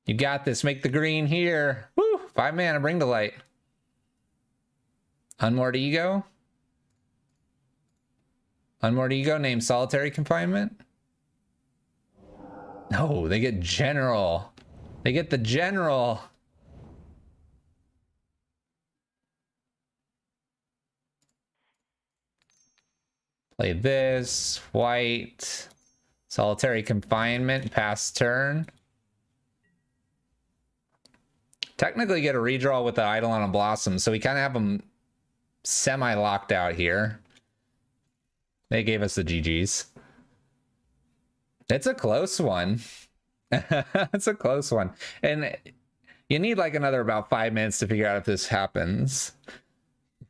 You got this. Make the green here. Woo! 5 mana, Bring to Light. Unmoored Ego. Unmoored Ego named Solitary Confinement. No, they get General. They get the General. Play this. White. Solitary Confinement. Pass turn. Technically get a redraw with the Eidolon and Blossom, so we kind of have them semi-locked out here. They gave us the GGs. It's a close one. It's a close one. And you need like another about 5 minutes to figure out if this happens.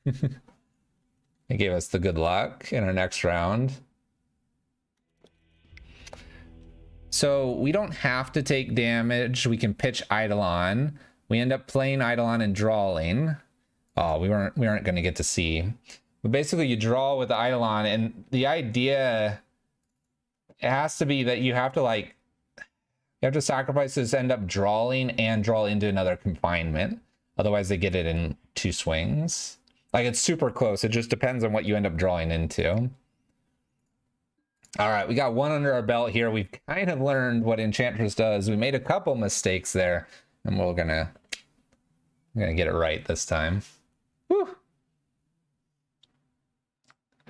They gave us the good luck in our next round. So we don't have to take damage. We can pitch Eidolon. We end up playing Eidolon and drawing. Oh, we aren't going to get to see. But basically, you draw with the Eidolon, and the idea it has to be that you have to sacrifice this, end up drawing and draw into another confinement. Otherwise, they get it in 2 swings. Like, it's super close. It just depends on what you end up drawing into. All right, we got one under our belt here. We've kind of learned what Enchantress does. We made a couple mistakes there, and we're gonna get it right this time. Whew.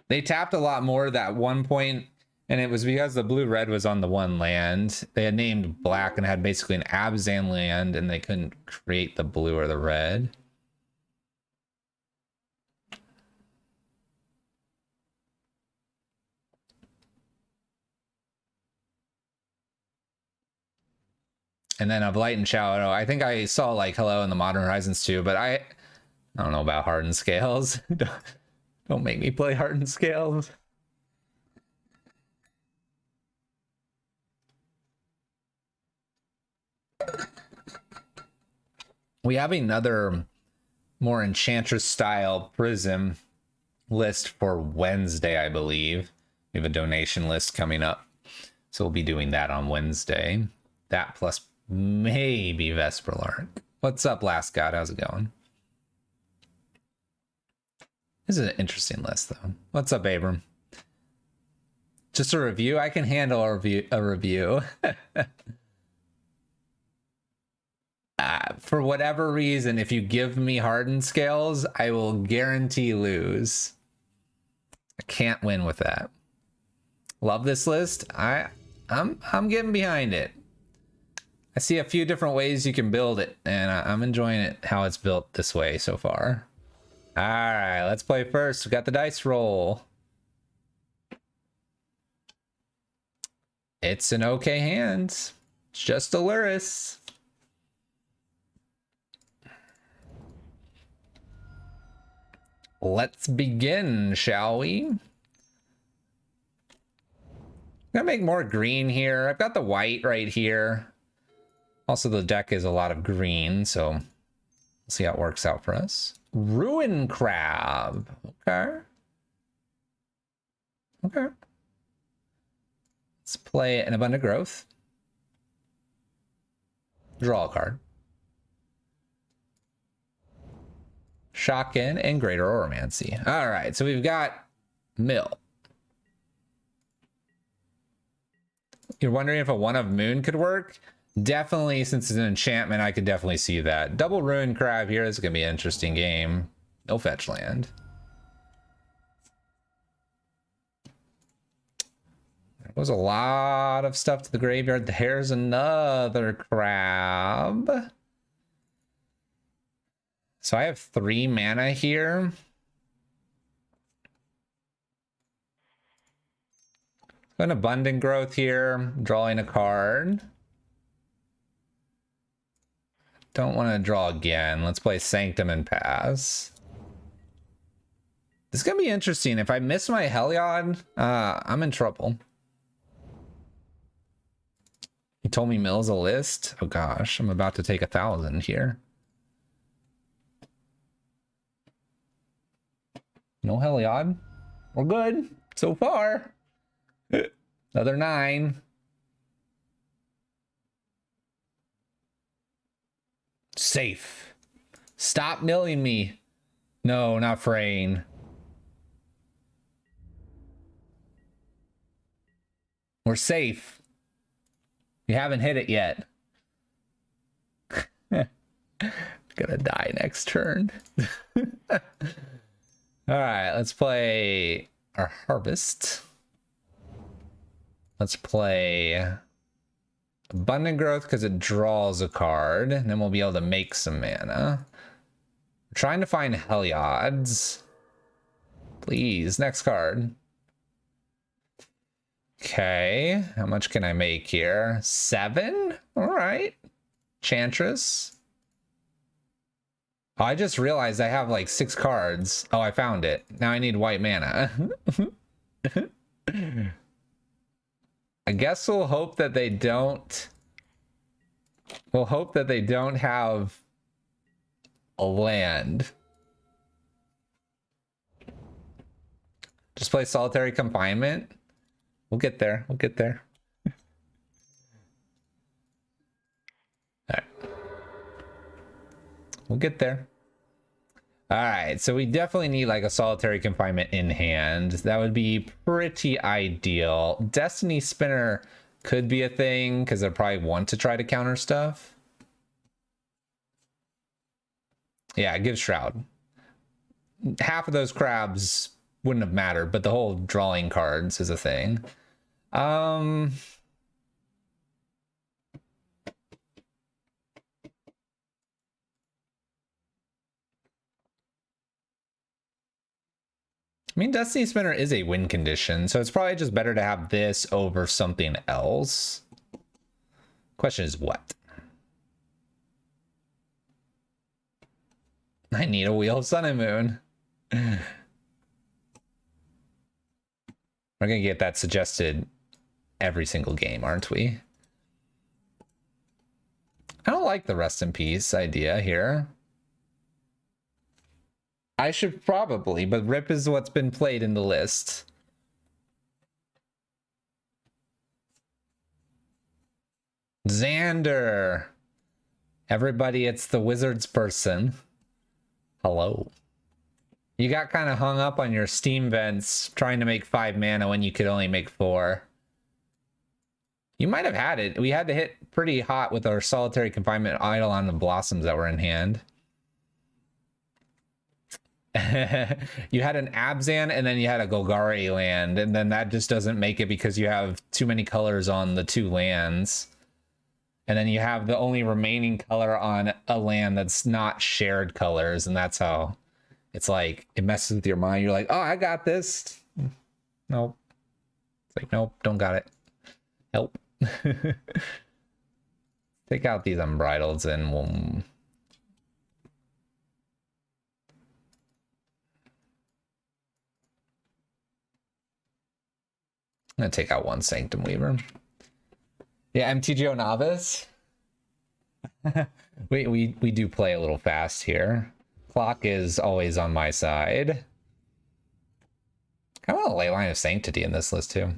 They tapped a lot more at that one point, and it was because the blue-red was on the one land. They had named black and had basically an Abzan land, and they couldn't create the blue or the red. And then of Light and Shadow, I think I saw like Hello in the Modern Horizons too, but I don't know about Hardened Scales. Don't make me play Hardened Scales. We have another more Enchantress style Prism list for Wednesday, I believe. We have a donation list coming up, so we'll be doing that on Wednesday. That plus maybe Vesperlark. What's up, Last God? How's it going? This is an interesting list, though. What's up, Abram? Just a review? I can handle a review. For whatever reason, if you give me Hardened Scales, I will guarantee lose. I can't win with that. Love this list. I'm getting behind it. I see a few different ways you can build it, and I'm enjoying it how it's built this way so far. All right, let's play first. We got the dice roll. It's an okay hand. It's just a Luris. Let's begin, shall we? I'm gonna make more green here. I've got the white right here. Also, the deck is a lot of green, so we'll see how it works out for us. Ruin Crab. Okay. Okay. Let's play an Abundant Growth. Draw a card. Shockin and Greater Oromancy. All right, so we've got Mill. You're wondering if a One of Moon could work? Definitely, since it's an enchantment, I could definitely see that. Double Ruin Crab here. This is going to be an interesting game. No fetch land. There was a lot of stuff to the graveyard. There's another crab. So I have 3 mana here. An Abundant Growth here. Drawing a card. Don't want to draw again. Let's play Sanctum and pass. It's gonna be interesting. If I miss my Heliod, I'm in trouble. He told me Mill's a list. Oh gosh, I'm about to take 1,000 here. No Heliod. We're good so far. Another 9. Safe. Stop milling me. No, not fraying. We're safe. You haven't hit it yet. Gonna die next turn. All right, let's play our harvest. Let's play abundant growth because it draws a card, and then we'll be able to make some mana. We're trying to find Heliods. Please, next card. Okay, how much can I make here? 7? All right. Enchantress. Oh, I just realized I have like 6 cards. Oh, I found it. Now I need white mana. I guess we'll hope that they don't... We'll hope that they don't have a land. Just play Solitary Confinement. We'll get there. We'll get there. All right. We'll get there. All right. So we definitely need like a Solitary Confinement in hand. That would be pretty ideal. Destiny Spinner could be a thing because I probably want to try to counter stuff. Yeah, give Shroud. Half of those crabs wouldn't have mattered, but the whole drawing cards is a thing. I mean, Destiny Spinner is a win condition, so it's probably just better to have this over something else. Question is what? I need a Wheel of Sun and Moon. We're gonna get that suggested every single game, aren't we? I don't like the rest in peace idea here. I should probably, but Rip is what's been played in the list. Xander. Everybody, it's the Wizards person. Hello. You got kind of hung up on your Steam vents trying to make 5 mana when you could only make 4. You might have had it. We had to hit pretty hot with our Solitary Confinement Idol on the Blossoms that were in hand. You had an Abzan and then you had a Golgari land, and then that just doesn't make it because you have too many colors on the 2 lands. And then you have the only remaining color on a land that's not shared colors, and that's how it's like it messes with your mind. You're like, oh, I got this. Nope. It's like, nope, don't got it. Help. Take out these Unbridleds and we'll... I'm gonna take out 1 Sanctum Weaver. Yeah, MTGO Novice. we do play a little fast here. Clock is always on my side. I want a Leyline of Sanctity in this list too.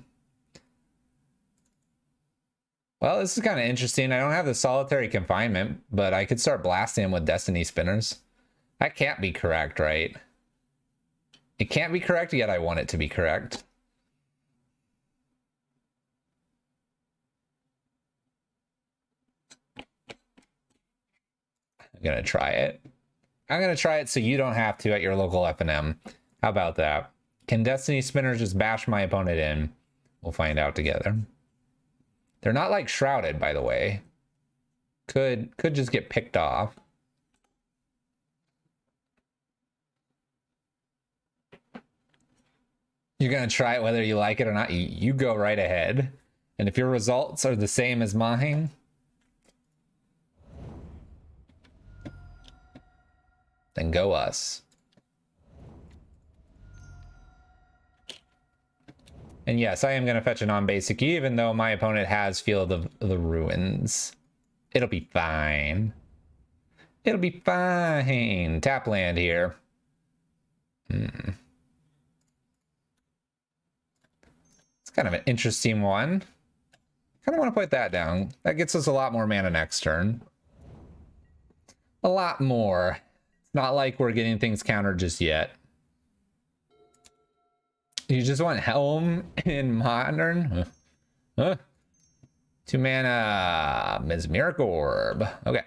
Well, this is kind of interesting. I don't have the Solitary Confinement, but I could start blasting him with Destiny Spinners. That can't be correct, right? It can't be correct, yet I want it to be correct. I'm gonna try it. I'm gonna try it so you don't have to at your local F&M. How about that? Can Destiny Spinners just bash my opponent in? We'll find out together. They're not like shrouded, by the way. Could just get picked off. You're gonna try it whether you like it or not. You go right ahead. And if your results are the same as mine, then go us. And yes, I am going to fetch a non-basic, even though my opponent has Field of the Ruins. It'll be fine. It'll be fine. Tap land here. It's kind of an interesting one. Kind of want to put that down. That gets us a lot more mana next turn. A lot more. It's not like we're getting things countered just yet. You just want Helm in Modern? Huh? 2 mana Mesmeric Orb. Okay.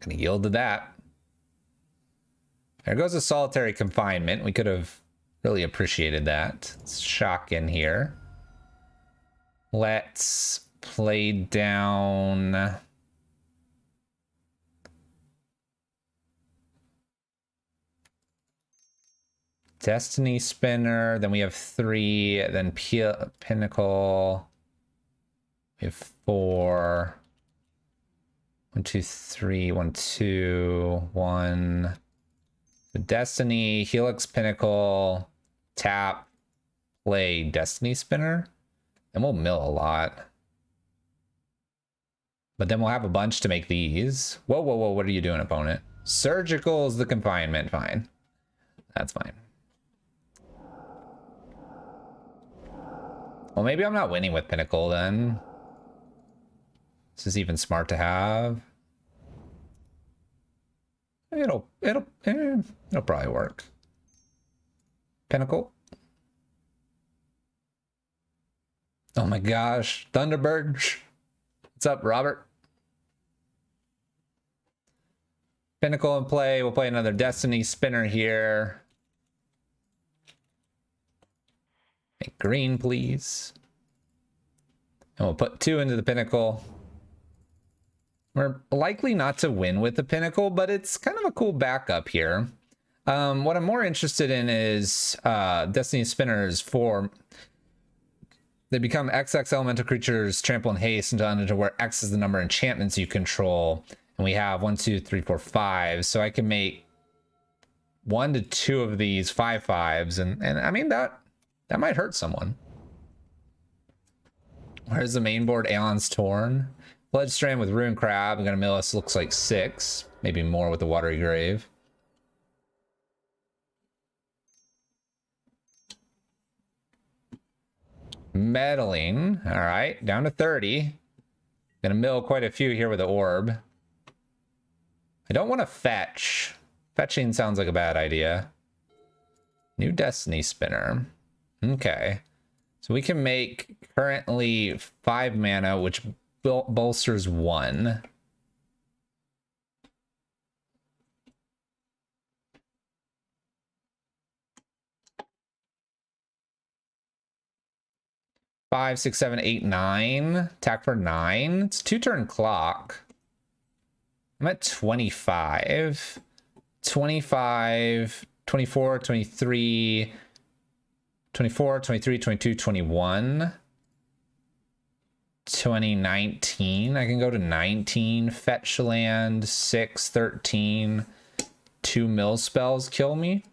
Gonna yield to that. There goes a Solitary Confinement. We could have really appreciated that. Let's shock in here. Let's play down... Destiny Spinner, then we have 3, then Pinnacle. We have 4. 1, 2, 3, 1, 2, 1. So Destiny, Helix, Pinnacle, tap, play Destiny Spinner. And we'll mill a lot. But then we'll have a bunch to make these. Whoa, whoa, whoa, what are you doing, opponent? Surgical is the confinement, fine. That's fine. Well, maybe I'm not winning with Pinnacle then. This is even smart to have. It'll probably work. Pinnacle. Oh my gosh, Thunderbird. What's up, Robert? Pinnacle in play. We'll play another Destiny Spinner here. Make green, please. And we'll put 2 into the Pinnacle. We're likely not to win with the Pinnacle, but it's kind of a cool backup here. What I'm more interested in is Destiny Spinners for... They become XX elemental creatures, trample and haste into where X is the number of enchantments you control. And we have 1, 2, 3, 4, 5. So I can make 1 to 2 of these 5/5s. And I mean, that might hurt someone. Where's the main board? Aeon's Torn. Bloodstrand with Rune Crab. I'm going to mill us, looks like 6. Maybe more with the Watery Grave. Meddling. All right, down to 30. Gonna mill quite a few here with the orb. I don't want to fetch. Fetching sounds like a bad idea. New Destiny Spinner. Okay. So we can make currently 5 mana, which bolsters 1. Five, 6, 7, 8, 9. Attack for 9. It's 2-turn clock. I'm at 25. 25, 24, 23, 24, 23, 22, 21. 2019. I can go to 19. Fetch land. 6, 13. 2 mill spells kill me.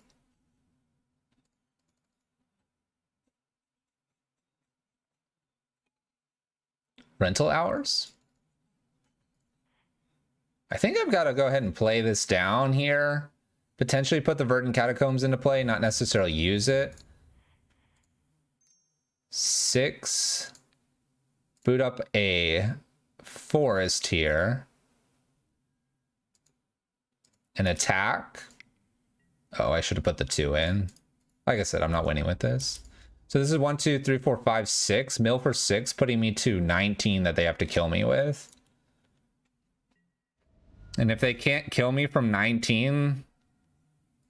Rental hours. I think I've got to go ahead and play this down here. Potentially put the Verdant Catacombs into play, not necessarily use it. 6. Boot up a forest here. An attack. Oh, I should have put the 2 in. Like I said, I'm not winning with this. So this is 1, 2, 3, 4, 5, 6. Mill for 6, putting me to 19 that they have to kill me with. And if they can't kill me from 19,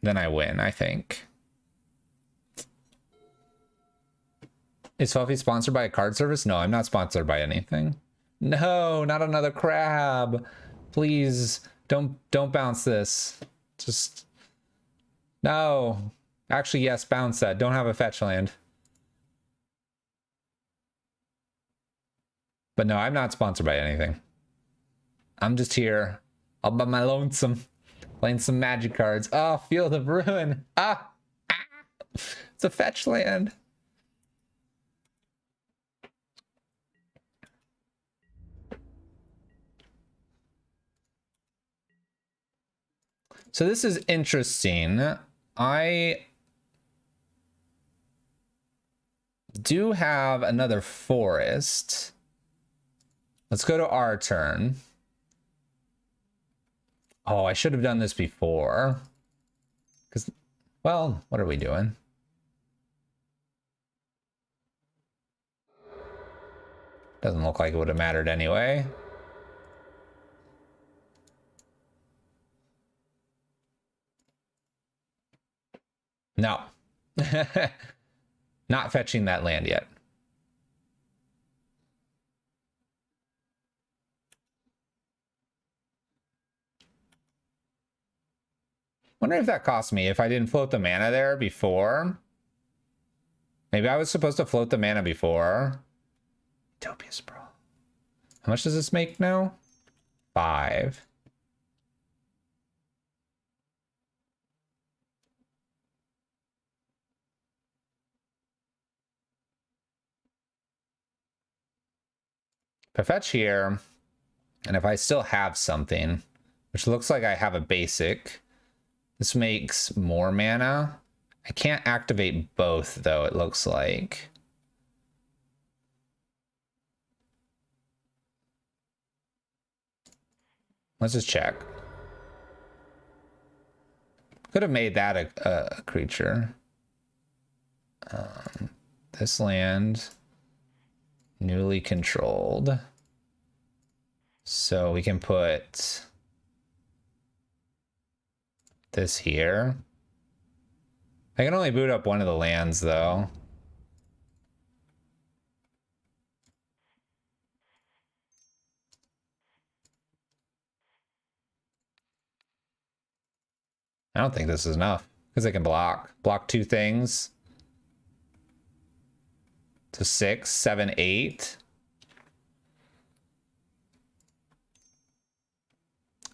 then I win, I think. Is Fluffy sponsored by a card service? No, I'm not sponsored by anything. No, not another crab. Please, don't bounce this. Just... No. Actually, yes, bounce that. Don't have a fetch land. But no, I'm not sponsored by anything. I'm just here all by my lonesome, playing some magic cards. Oh, Field of Ruin. Ah! It's a fetch land. So this is interesting. I do have another forest. Let's go to our turn. Oh, I should have done this before. Because, well, what are we doing? Doesn't look like it would have mattered anyway. No. Not fetching that land yet. Wonder if that cost me if I didn't float the mana there before. Maybe I was supposed to float the mana before. Utopia Sprawl. How much does this make now? 5. If I fetch here, and if I still have something, which looks like I have a basic, this makes more mana. I can't activate both, though, it looks like. Let's just check. Could have made that a creature. This land, newly controlled. So we can put this here. I can only boot up one of the lands, though. I don't think this is enough because I can block 2 things to 6, 7, 8.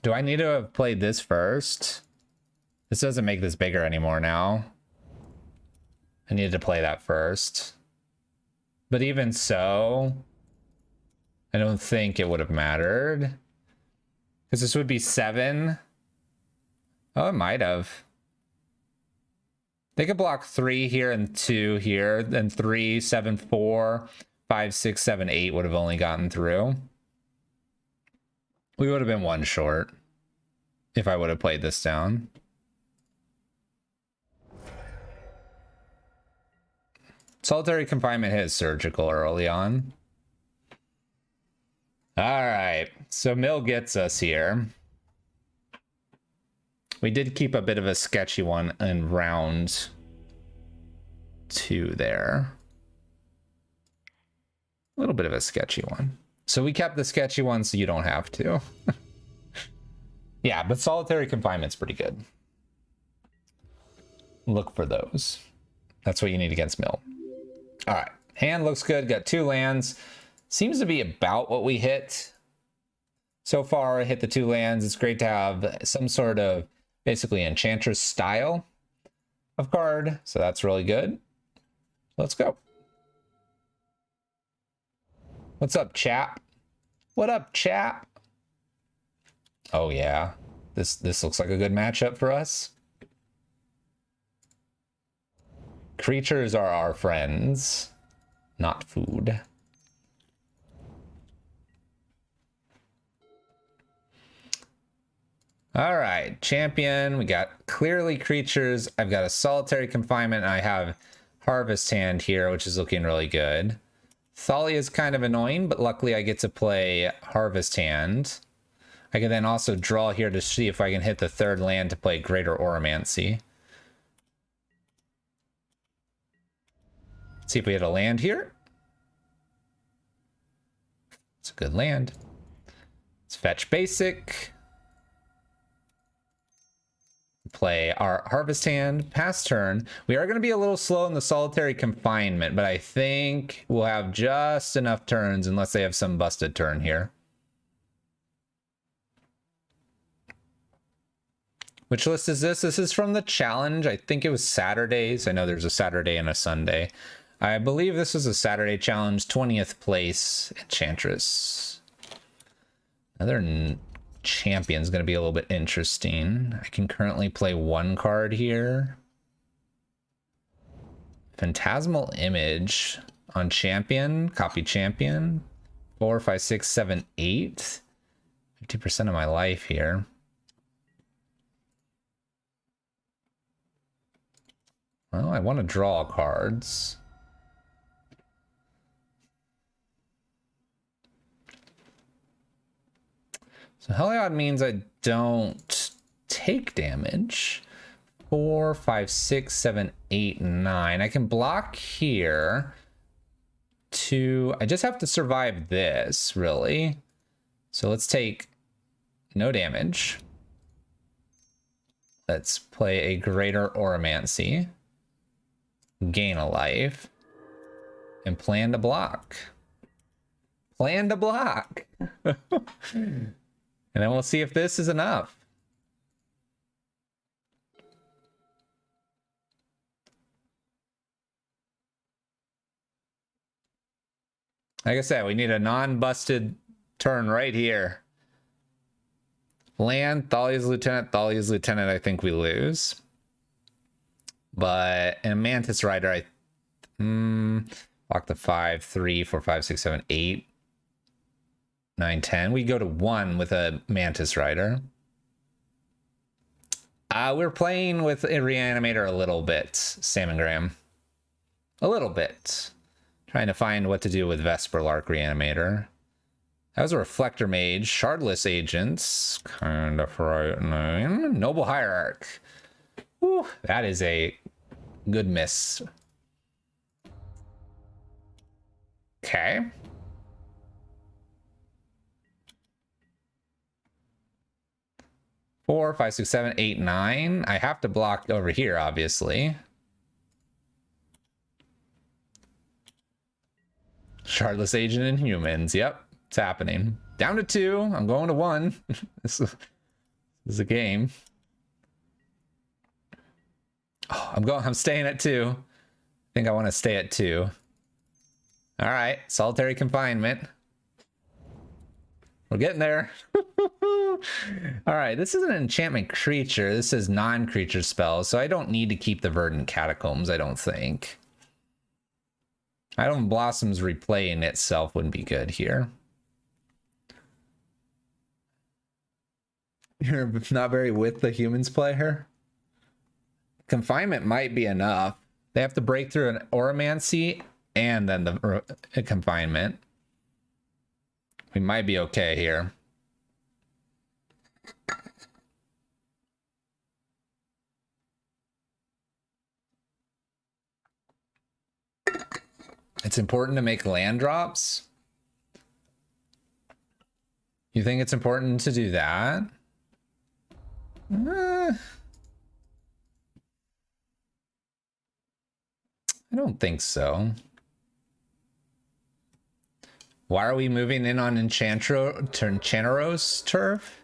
Do I need to have played this first? This doesn't make this bigger anymore now. I needed to play that first. But even so, I don't think it would have mattered. Because this would be 7. Oh, it might have. They could block 3 here and 2 here, then 3, 7, 4, 5, 6, 7, 8 would have only gotten through. We would have been 1 short if I would have played this down. Solitary Confinement hit surgical early on. All right, so Mill gets us here. We did keep a bit of a sketchy one in round 2 there. A little bit of a sketchy one. So we kept the sketchy one so you don't have to. Yeah, but Solitary Confinement's pretty good. Look for those. That's what you need against Mill. All right, hand looks good. Got 2 lands. Seems to be about what we hit. So far, I hit the 2 lands. It's great to have some sort of basically Enchantress style of card. So that's really good. Let's go. What's up, chap? What up, chap? Oh yeah, this looks like a good matchup for us. Creatures are our friends, not food. All right, champion. We got clearly creatures. I've got a Solitary Confinement, and I have Harvest Hand here, which is looking really good. Thalia is kind of annoying, but luckily I get to play Harvest Hand. I can then also draw here to see if I can hit the 3rd land to play Greater Oromancy. See if we hit a land here. It's a good land. Let's fetch basic. Play our Harvest Hand, pass turn. We are going to be a little slow in the Solitary Confinement, but I think we'll have just enough turns unless they have some busted turn here. Which list is this? This is from the challenge. I think it was Saturdays. I know there's a Saturday and a Sunday. I believe this was a Saturday challenge, 20th place, Enchantress. Another champion's going to be a little bit interesting. I can currently play one card here. Phantasmal Image on champion, copy champion. 4, 5, 6, 7, 8. 50% of my life here. Well, I want to draw cards. So Heliod means I don't take damage. 4, 5, 6, 7, 8, 9. I can block here. 2. I just have to survive this, really. So let's take no damage. Let's play a Greater Oromancy. Gain a life. And plan to block. Plan to block. And then we'll see if this is enough. Like I said, we need a non-busted turn right here. Land, Thalia's Lieutenant, I think we lose. But in a Mantis Rider, I block the 5, 3, 4, 5, 6, 7, 8, 9, 10. We go to 1 with a Mantis Rider. We're playing with a Reanimator a little bit, Sam and Graham. A little bit. Trying to find what to do with Vesper Lark Reanimator. That was a Reflector Mage. Shardless Agents. Kind of frightening. Noble Hierarch. Whew, that is a good miss. Okay. Four, 5, 6, 7, 8, 9. I have to block over here, obviously. Shardless Agent and Humans. Yep, it's happening. Down to 2. I'm going to 1. This is a game. Oh, I'm staying at 2. I think I want to stay at 2. All right, solitary confinement. We're getting there. All right, this is an enchantment creature. This is non-creature spells, so I don't need to keep the Verdant Catacombs, I don't think. Idle Blossoms replaying itself wouldn't be good here. You're not very with the Humans player? Confinement might be enough. They have to break through an Oromancy and then the confinement. We might be okay here. It's important to make land drops. You think it's important to do that? I don't think so. Why are we moving in on Enchantress turf?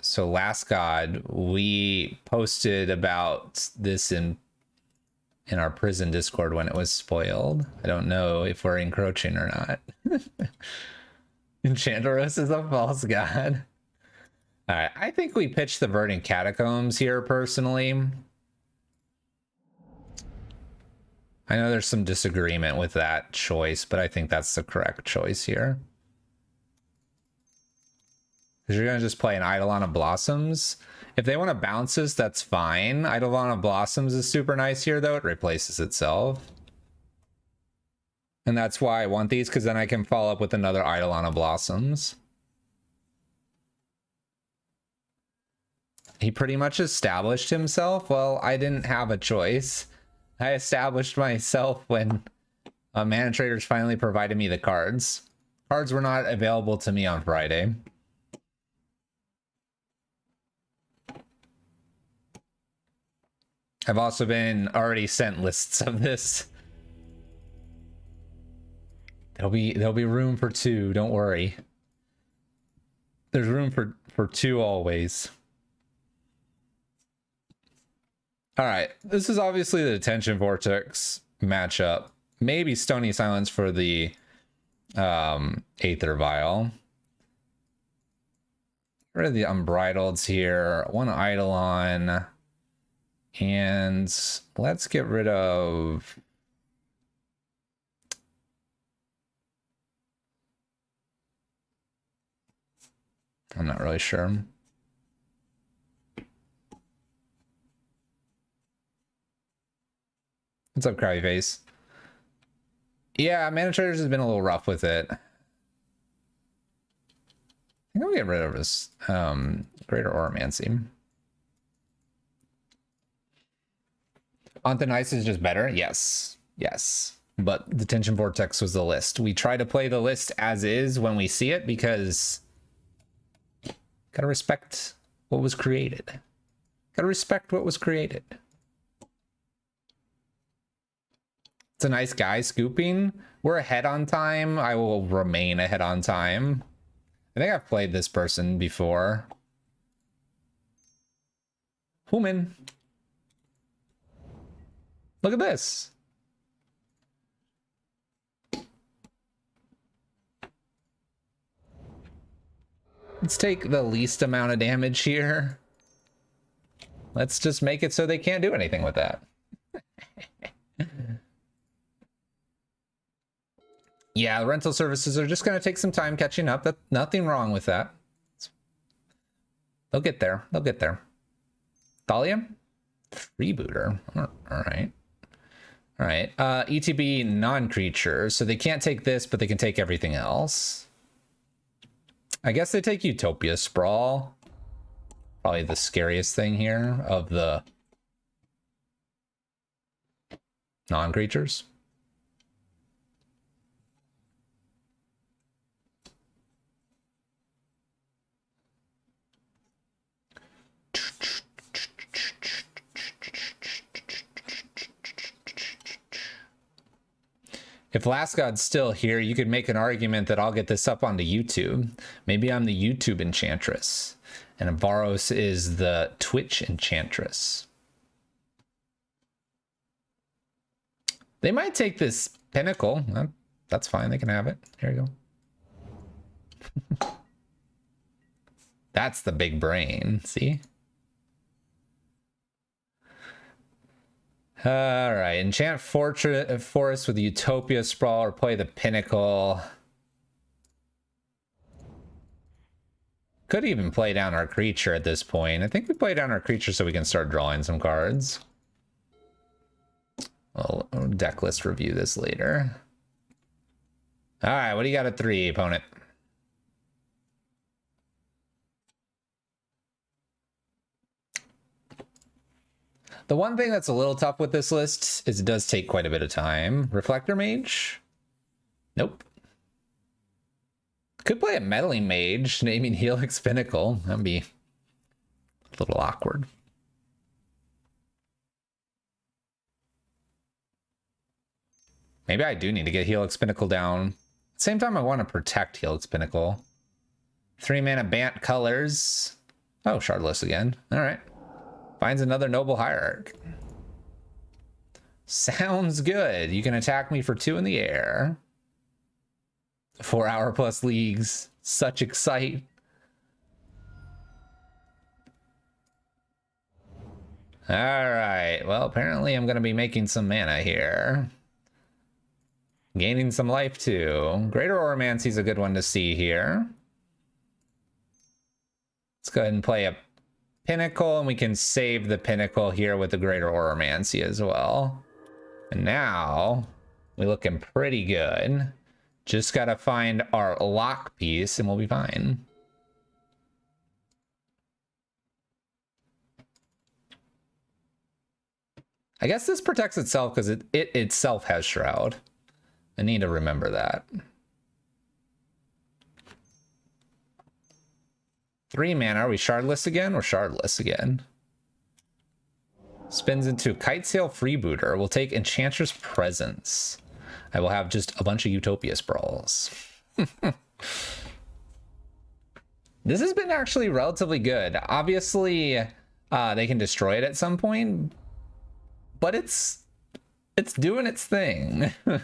So last God, we posted about this in our prison Discord when it was spoiled. I don't know if we're encroaching or not. Enchantress is a false god. All right, I think we pitched the Verdant Catacombs here personally. I know there's some disagreement with that choice, but I think that's the correct choice here. Because you're going to just play an Eidolon of Blossoms. If they want to bounce us, that's fine. Eidolon of Blossoms is super nice here, though. It replaces itself. And that's why I want these, because then I can follow up with another Eidolon of Blossoms. He pretty much established himself. Well, I didn't have a choice. I established myself when Mana Traders finally provided me the cards. Cards were not available to me on Friday. I've also been already sent lists of this. There'll be room for 2, don't worry. There's room for two always. All right, this is obviously the Detention Vortex matchup. Maybe Stony Silence for the Aether Vial. Get rid of the Unbridleds here. One Eidolon. And let's get rid of... I'm not really sure. What's up, Crowdy Face? Yeah, Mana Traders has been a little rough with it. I think I'll get rid of this Greater Oromancy. Ice is just better? Yes. Yes. But Detention Vortex was the list. We try to play the list as is when we see it because gotta respect what was created. Gotta respect what was created. It's a nice guy scooping. We're ahead on time. I will remain ahead on time. I think I've played this person before. Human. Look at this. Let's take the least amount of damage here. Let's just make it so they can't do anything with that. Yeah, the rental services are just going to take some time catching up. That's nothing wrong with that. They'll get there. They'll get there. Thalia? Freebooter. All right. All right. ETB non-creature. So they can't take this, but they can take everything else. I guess they take Utopia Sprawl. Probably the scariest thing here of the non-creatures. If Last God's still here, you could make an argument that I'll get this up onto YouTube. Maybe I'm the YouTube Enchantress, and Varos is the Twitch Enchantress. They might take this Pinnacle. That's fine, they can have it. Here you go. That's the big brain, see? All right, enchant forest with Utopia Sprawl or play the Pinnacle. Could even play down our creature at this point. I think we play down our creature so we can start drawing some cards. We'll deck list review this later. All right, what do you got at 3, opponent? The one thing that's a little tough with this list is it does take quite a bit of time. Reflector Mage? Nope. Could play a Meddling Mage, naming Helix Pinnacle. That'd be a little awkward. Maybe I do need to get Helix Pinnacle down. At the same time, I want to protect Helix Pinnacle. 3 mana Bant colors. Oh, Shardless again. All right. Finds another Noble Hierarch. Sounds good. You can attack me for 2 in the air. 4-hour plus leagues. Such excite. All right. Well, apparently I'm going to be making some mana here. Gaining some life too. Greater Oromancy is a good one to see here. Let's go ahead and play a Pinnacle, and we can save the Pinnacle here with the Greater Oromancy as well. And now we're looking pretty good. Just got to find our lock piece and we'll be fine. I guess this protects itself because it itself has Shroud. I need to remember that. 3 mana. Are we Shardless again? We're Shardless again. Spins into Kitesail Freebooter. We'll take Enchantress Presence. I will have just a bunch of Utopia Sprawls. This has been actually relatively good. Obviously, they can destroy it at some point, but it's doing its thing. You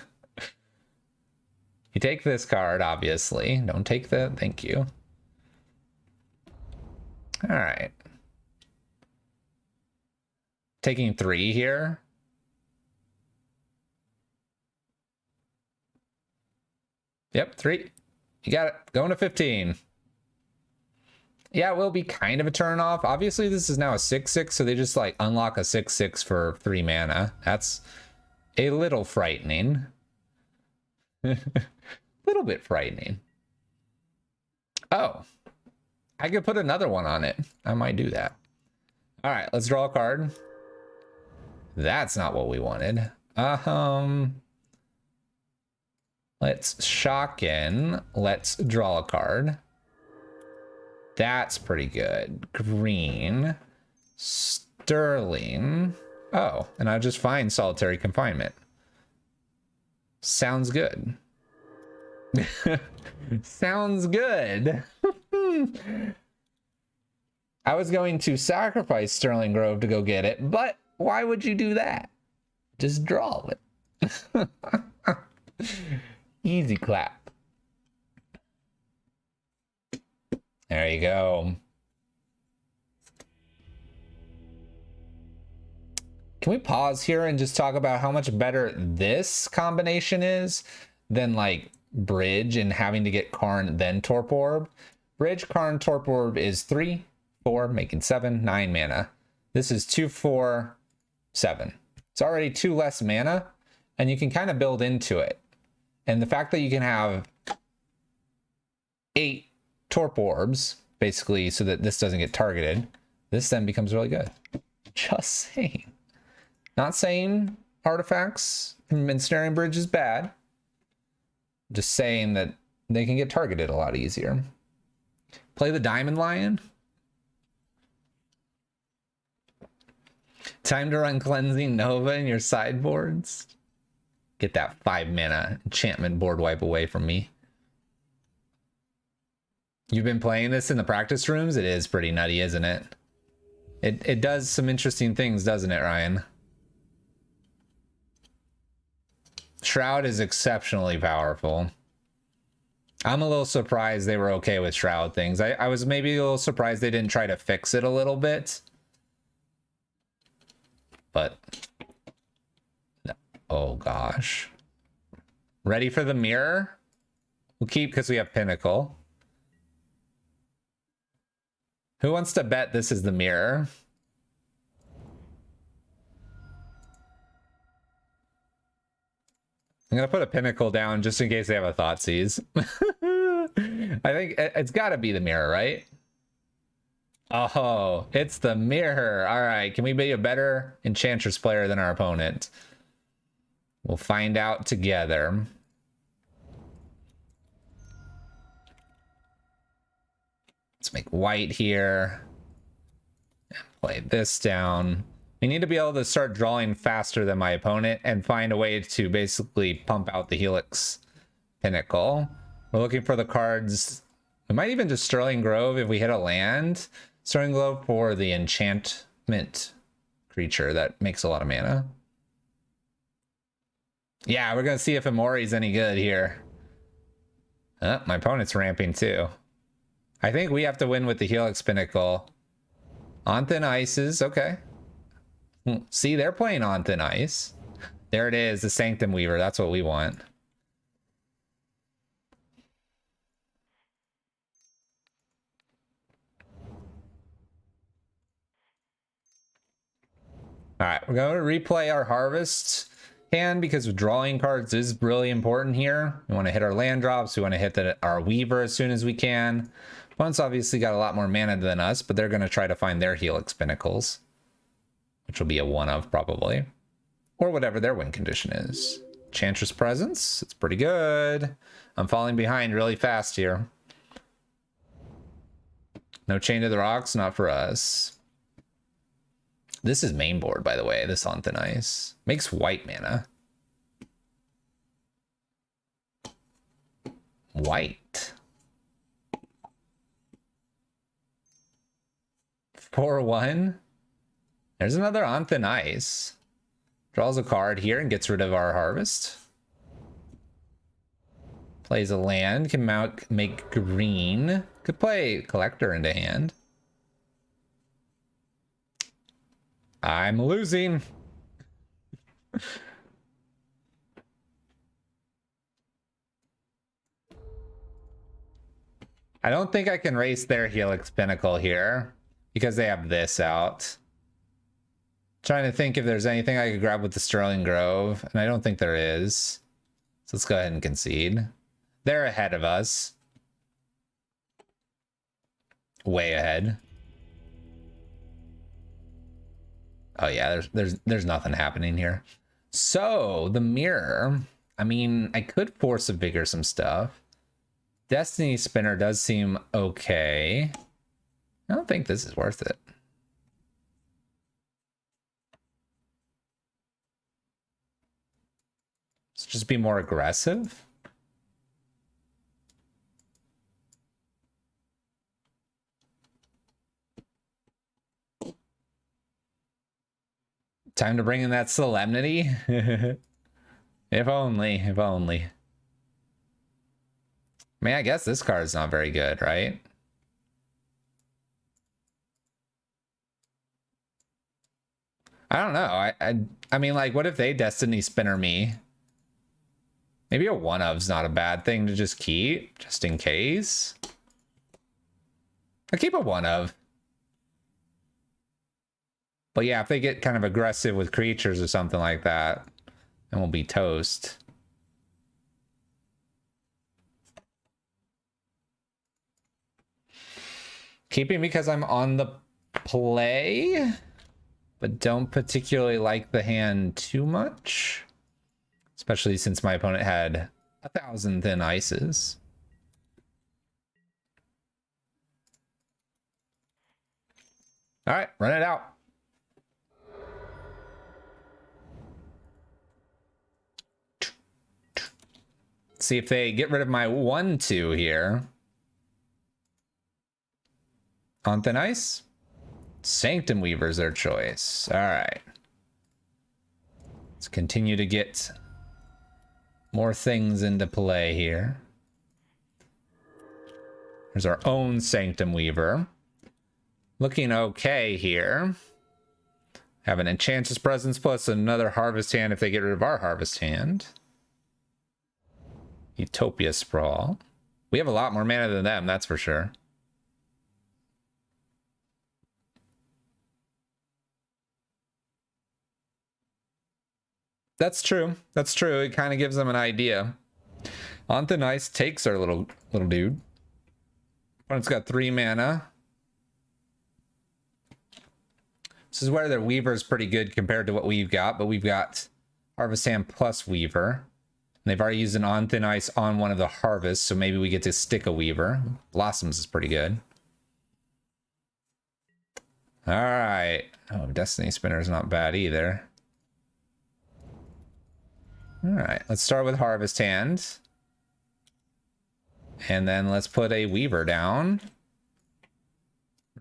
take this card, obviously. Don't take the... Thank you. All right. Taking 3 here. Yep, 3. You got it. Going to 15. Yeah, it will be kind of a turn off. Obviously, this is now a 6/6, so they just like unlock a 6/6 for 3 mana. That's a little frightening. A little bit frightening. Oh, I could put another one on it. I might do that. All right, let's draw a card. That's not what we wanted. Let's shock in. Let's draw a card. That's pretty good. Green. Sterling. Oh, and I just find solitary confinement. Sounds good. Sounds good. I was going to sacrifice Sterling Grove to go get it, but why would you do that? Just draw it. Easy clap. There you go. Can we pause here and just talk about how much better this combination is than like Bridge and having to get Karn then Torp Orb? Bridge, Karn, Torp Orb is 3, 4, making 7, 9 mana. This is 2, 4, 7. It's already 2 less mana, and you can kind of build into it. And the fact that you can have 8 Torp Orbs, basically, so that this doesn't get targeted, this then becomes really good. Just saying. Not saying artifacts and Ensnaring Bridge is bad. Just saying that they can get targeted a lot easier. Play the Diamond Lion. Time to run Cleansing Nova in your sideboards. Get that 5 mana enchantment board wipe away from me. You've been playing this in the practice rooms? It is pretty nutty, isn't it? It does some interesting things, doesn't it, Ryan? Shroud is exceptionally powerful. I'm a little surprised they were okay with Shroud things. I was maybe a little surprised they didn't try to fix it a little bit. But... oh, gosh. Ready for the mirror? We'll keep because we have Pinnacle. Who wants to bet this is the mirror? I'm going to put a Pinnacle down just in case they have a Thoughtseize. I think it's got to be the mirror, right? Oh, it's the mirror. All right. Can we be a better Enchantress player than our opponent? We'll find out together. Let's make white here. And play this down. We need to be able to start drawing faster than my opponent and find a way to basically pump out the Helix Pinnacle. We're looking for the cards. We might even just Sterling Grove if we hit a land. Sterling Grove for the enchantment creature that makes a lot of mana. Yeah, we're going to see if Amori's any good here. My opponent's ramping too. I think we have to win with the Helix Pinnacle. On Thin Ices, okay. See, they're playing On Thin Ice. There it is, the Sanctum Weaver. That's what we want. All right, we're going to replay our Harvest hand because drawing cards is really important here. We want to hit our land drops. We want to hit our Weaver as soon as we can. Opponent's obviously got a lot more mana than us, but they're going to try to find their Helix Pinnacles, which will be a 1 of probably, or whatever their win condition is. Enchantress Presence, it's pretty good. I'm falling behind really fast here. No Chain to the Rocks, not for us. This is main board, by the way, this On Thin Ice. Makes white mana. White. 4-1. There's another on thin ice. Draws a card here and gets rid of our harvest. Plays a land, can make green. Could play collector into hand. I'm losing. I don't think I can race their Helix Pinnacle here because they have this out. Trying to think if there's anything I could grab with the Sterling Grove, and I don't think there is. So let's go ahead and concede. They're ahead of us. Way ahead. Oh yeah, there's nothing happening here. So the mirror, I mean, I could force a vigor some stuff. Destiny Spinner does seem okay. I don't think this is worth it. Let's just be more aggressive. Time to bring in that solemnity. If only, if only. I mean, I guess this card's not very good, right? I don't know. I mean, like, what if they Destiny Spinner me? Maybe a one-of's not a bad thing to just keep, just in case. I'll keep a one-of. But yeah, if they get kind of aggressive with creatures or something like that, then we'll be toast. Keeping because I'm on the play, but don't particularly like the hand too much. Especially since my opponent had 1,000 thin ices. All right, run it out. See if they get rid of my 1-2 here. On thin ice? Sanctum Weaver's their choice. All right. Let's continue to get more things into play here. There's our own Sanctum Weaver. Looking okay here. Have an Enchantress Presence plus another Harvest Hand if they get rid of our Harvest Hand. Utopia Sprawl. We have a lot more mana than them, that's for sure. That's true. That's true. It kind of gives them an idea. On thin ice takes our little dude. Opponent's got 3 mana. This is where their Weaver is pretty good compared to what we've got, but we've got Harvest Hand plus Weaver. And they've already used an on thin ice on one of the harvests, so maybe we get to stick a Weaver. Blossoms is pretty good. All right. Oh, Destiny Spinner is not bad either. All right, let's start with Harvest Hand. And then let's put a Weaver down.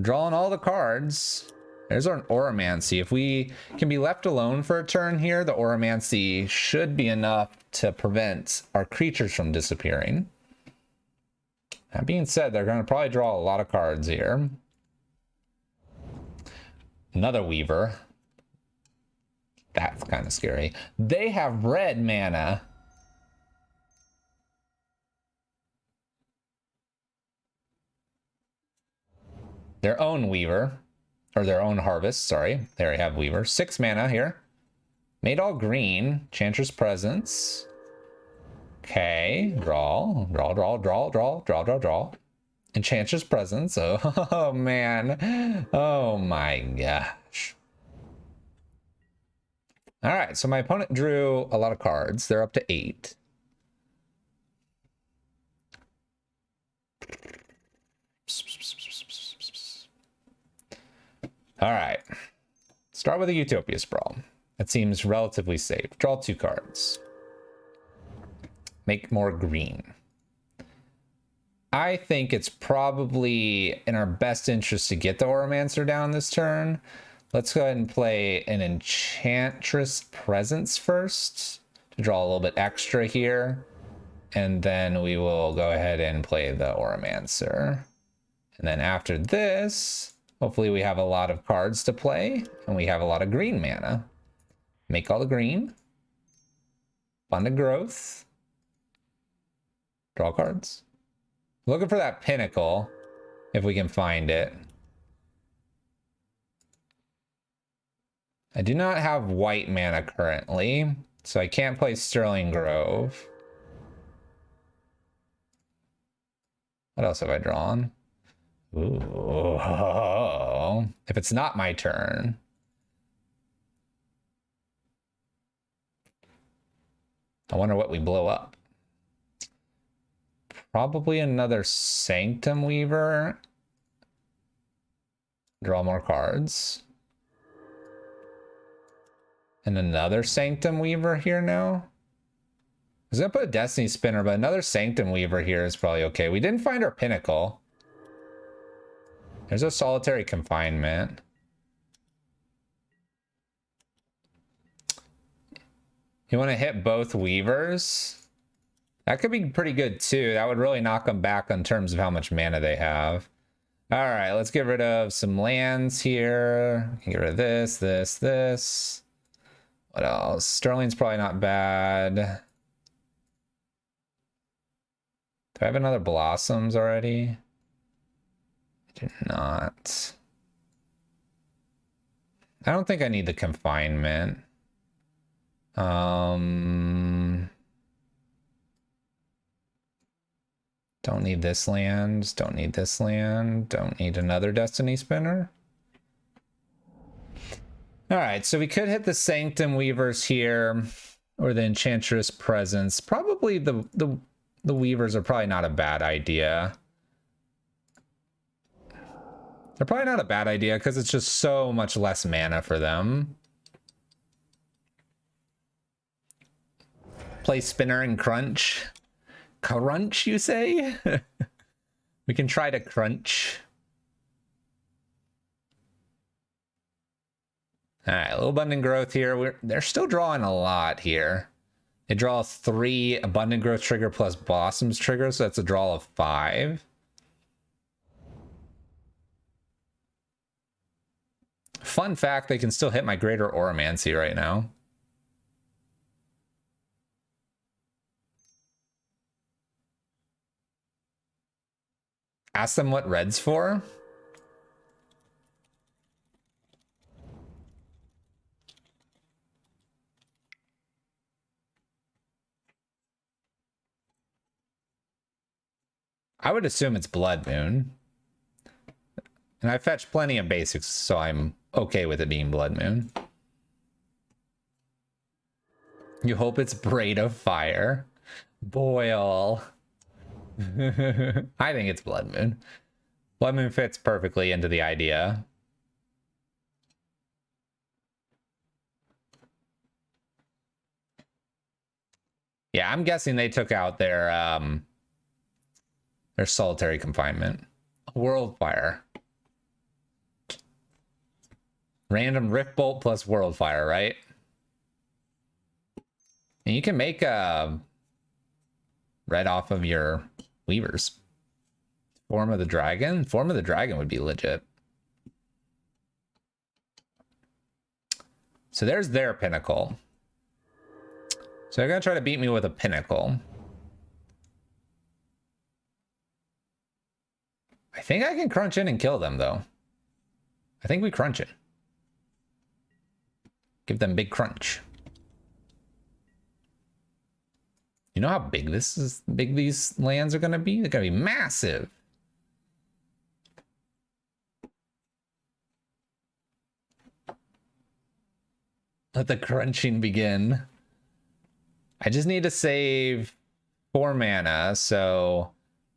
Drawing all the cards. There's our Auramancy. If we can be left alone for a turn here, the Auramancy should be enough to prevent our creatures from disappearing. That being said, they're going to probably draw a lot of cards here. Another Weaver. That's kind of scary. They have red mana. Their own Weaver. Or their own Harvest, sorry. They already have Weaver. 6 mana here. Made all green. Enchantress Presence. Okay. Draw. Draw. Enchantress Presence. Oh, man. Oh, my gosh. All right, so my opponent drew a lot of cards. They're up to 8. All right. Start with a Utopia Sprawl. That seems relatively safe. Draw 2 cards. Make more green. I think it's probably in our best interest to get the Oromancer down this turn. Let's go ahead and play an Enchantress Presence first to draw a little bit extra here. And then we will go ahead and play the Oromancer. And then after this, hopefully we have a lot of cards to play and we have a lot of green mana. Make all the green. Abundant Growth. Draw cards. Looking for that Pinnacle, if we can find it. I do not have white mana currently, so I can't play Sterling Grove. What else have I drawn? Ooh. If it's not my turn. I wonder what we blow up. Probably another Sanctum Weaver. Draw more cards. And another Sanctum Weaver here now. I was gonna put a Destiny Spinner, but another Sanctum Weaver here is probably okay. We didn't find our Pinnacle. There's a Solitary Confinement. You want to hit both Weavers? That could be pretty good too. That would really knock them back in terms of how much mana they have. All right, let's get rid of some lands here. We can get rid of this. What else? Sterling's probably not bad. Do I have another Blossoms already? I do not. I don't think I need the Confinement. Don't need this land. Don't need this land. Don't need another Destiny Spinner. All right, so we could hit the Sanctum Weavers here, or the Enchantress Presence. Probably the Weavers are probably not a bad idea. They're probably not a bad idea because it's just so much less mana for them. Play Spinner and Crunch. Crunch, you say? We can try to crunch. All right, a little Abundant Growth here. They're still drawing a lot here. They draw 3 Abundant Growth trigger plus Blossoms trigger, so that's a draw of 5. Fun fact, they can still hit my Greater Oromancy right now. Ask them what red's for. I would assume it's Blood Moon. And I fetched plenty of basics, so I'm okay with it being Blood Moon. You hope it's Braid of Fire. Boil. I think it's Blood Moon. Blood Moon fits perfectly into the idea. Yeah, I'm guessing they took out their Solitary Confinement. Worldfire. Random Rift Bolt plus Worldfire, right? And you can make a red off of your Weavers. Form of the Dragon? Form of the Dragon would be legit. So there's their Pinnacle. So they're going to try to beat me with a Pinnacle. I think I can crunch in and kill them, though. I think we crunch it. Give them big crunch. You know how big these lands are going to be? They're going to be massive. Let the crunching begin. I just need to save 4 mana, so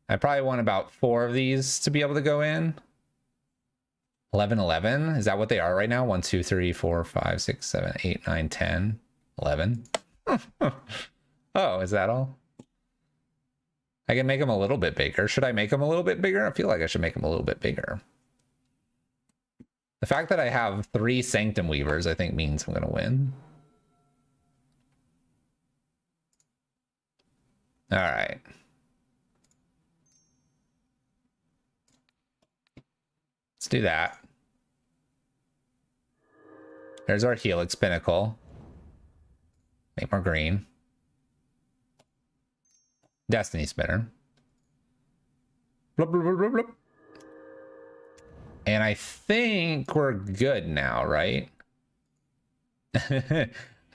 I probably want about 4 of these to be able to go in. 11, 11? Is that what they are right now? 1, 2, 3, 4, 5, 6, 7, 8, 9, 10, 11. Oh, is that all? I can make them a little bit bigger. Should I make them a little bit bigger? I feel like I should make them a little bit bigger. The fact that I have 3 Sanctum Weavers, I think, means I'm going to win. All right. Let's do that. There's our Helix Pinnacle. Make more green. Destiny Spinner. Blub, blub, blub, blub, blub. And I think we're good now, right? I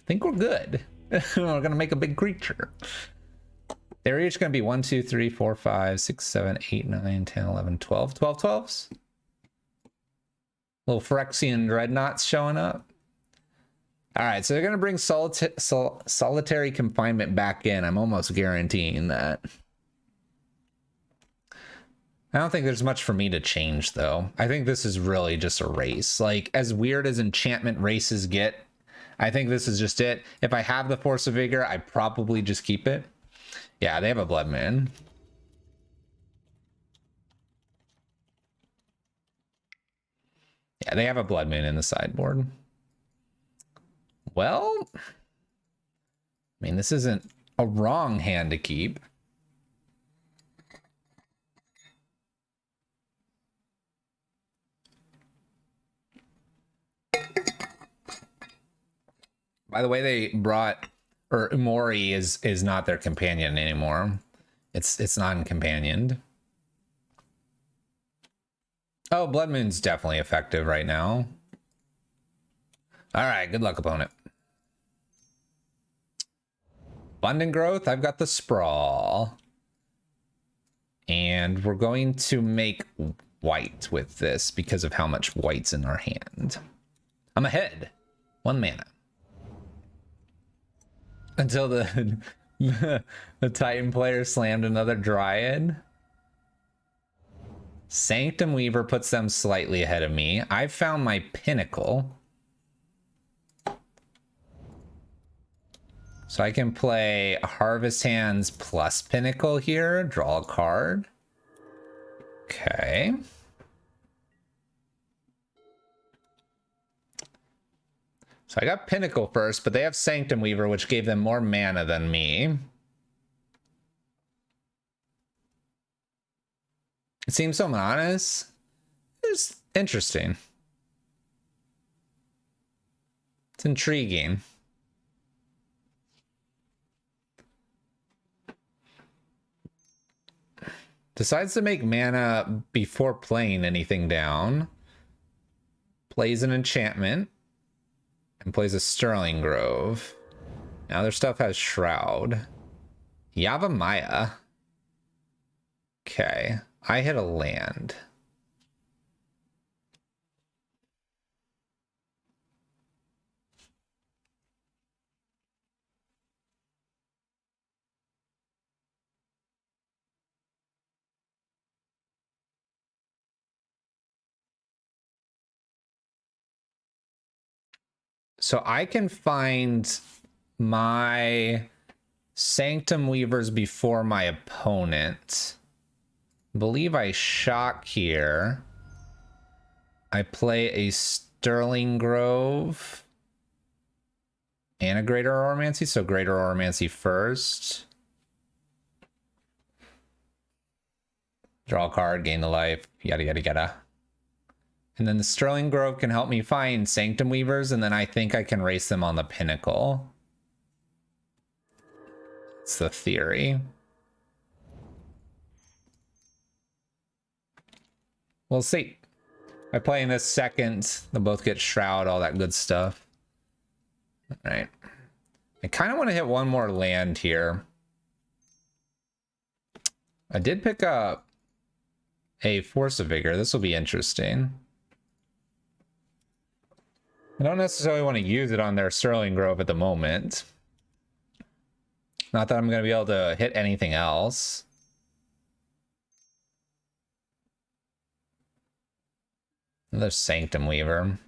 think we're good. We're gonna make a big creature. They're each gonna be 1, 2, 3, 4, 5, 6, 7, 8, 9, 10, 11, 12. 12 12s. Little Phyrexian dreadnoughts showing up. All right, so they're gonna bring solitary confinement back in. I'm almost guaranteeing that. I don't think there's much for me to change, though. I think this is really just a race. Like, as weird as enchantment races get, I think this is just it. If I have the Force of Vigor, I probably just keep it. Yeah, they have a Blood Moon. Yeah, they have a Blood Moon in the sideboard. Well, I mean, this isn't a wrong hand to keep. By the way, they brought, or Umori is not their companion anymore. It's non-companioned. Oh, Blood Moon's definitely effective right now. All right, good luck, opponent. Abundant Growth, I've got the Sprawl. And we're going to make white with this because of how much white's in our hand. I'm ahead. 1 mana. Until the the Titan player slammed another Dryad. Sanctum Weaver puts them slightly ahead of me. I've found my Pinnacle. So I can play Harvest Hands plus Pinnacle here. Draw a card. Okay. So I got Pinnacle first, but they have Sanctum Weaver, which gave them more mana than me. It seems so monotonous. It's interesting. It's intriguing. Decides to make mana before playing anything down. Plays an enchantment. And plays a Sterling Grove. Now their stuff has Shroud. Yavimaya. Okay. I hit a land. So I can find my Sanctum Weavers before my opponent. I believe I shock here. I play a Sterling Grove and a Greater Oromancy, so Greater Oromancy first. Draw a card, gain the life, yada yada yada. And then the Sterling Grove can help me find Sanctum Weavers, and then I think I can race them on the Pinnacle. It's the theory. We'll see. By playing this second, they'll both get Shroud, all that good stuff. All right. I kind of want to hit one more land here. I did pick up a Force of Vigor. This will be interesting. I don't necessarily want to use it on their Sterling Grove at the moment. Not that I'm going to be able to hit anything else. Another Sanctum Weaver.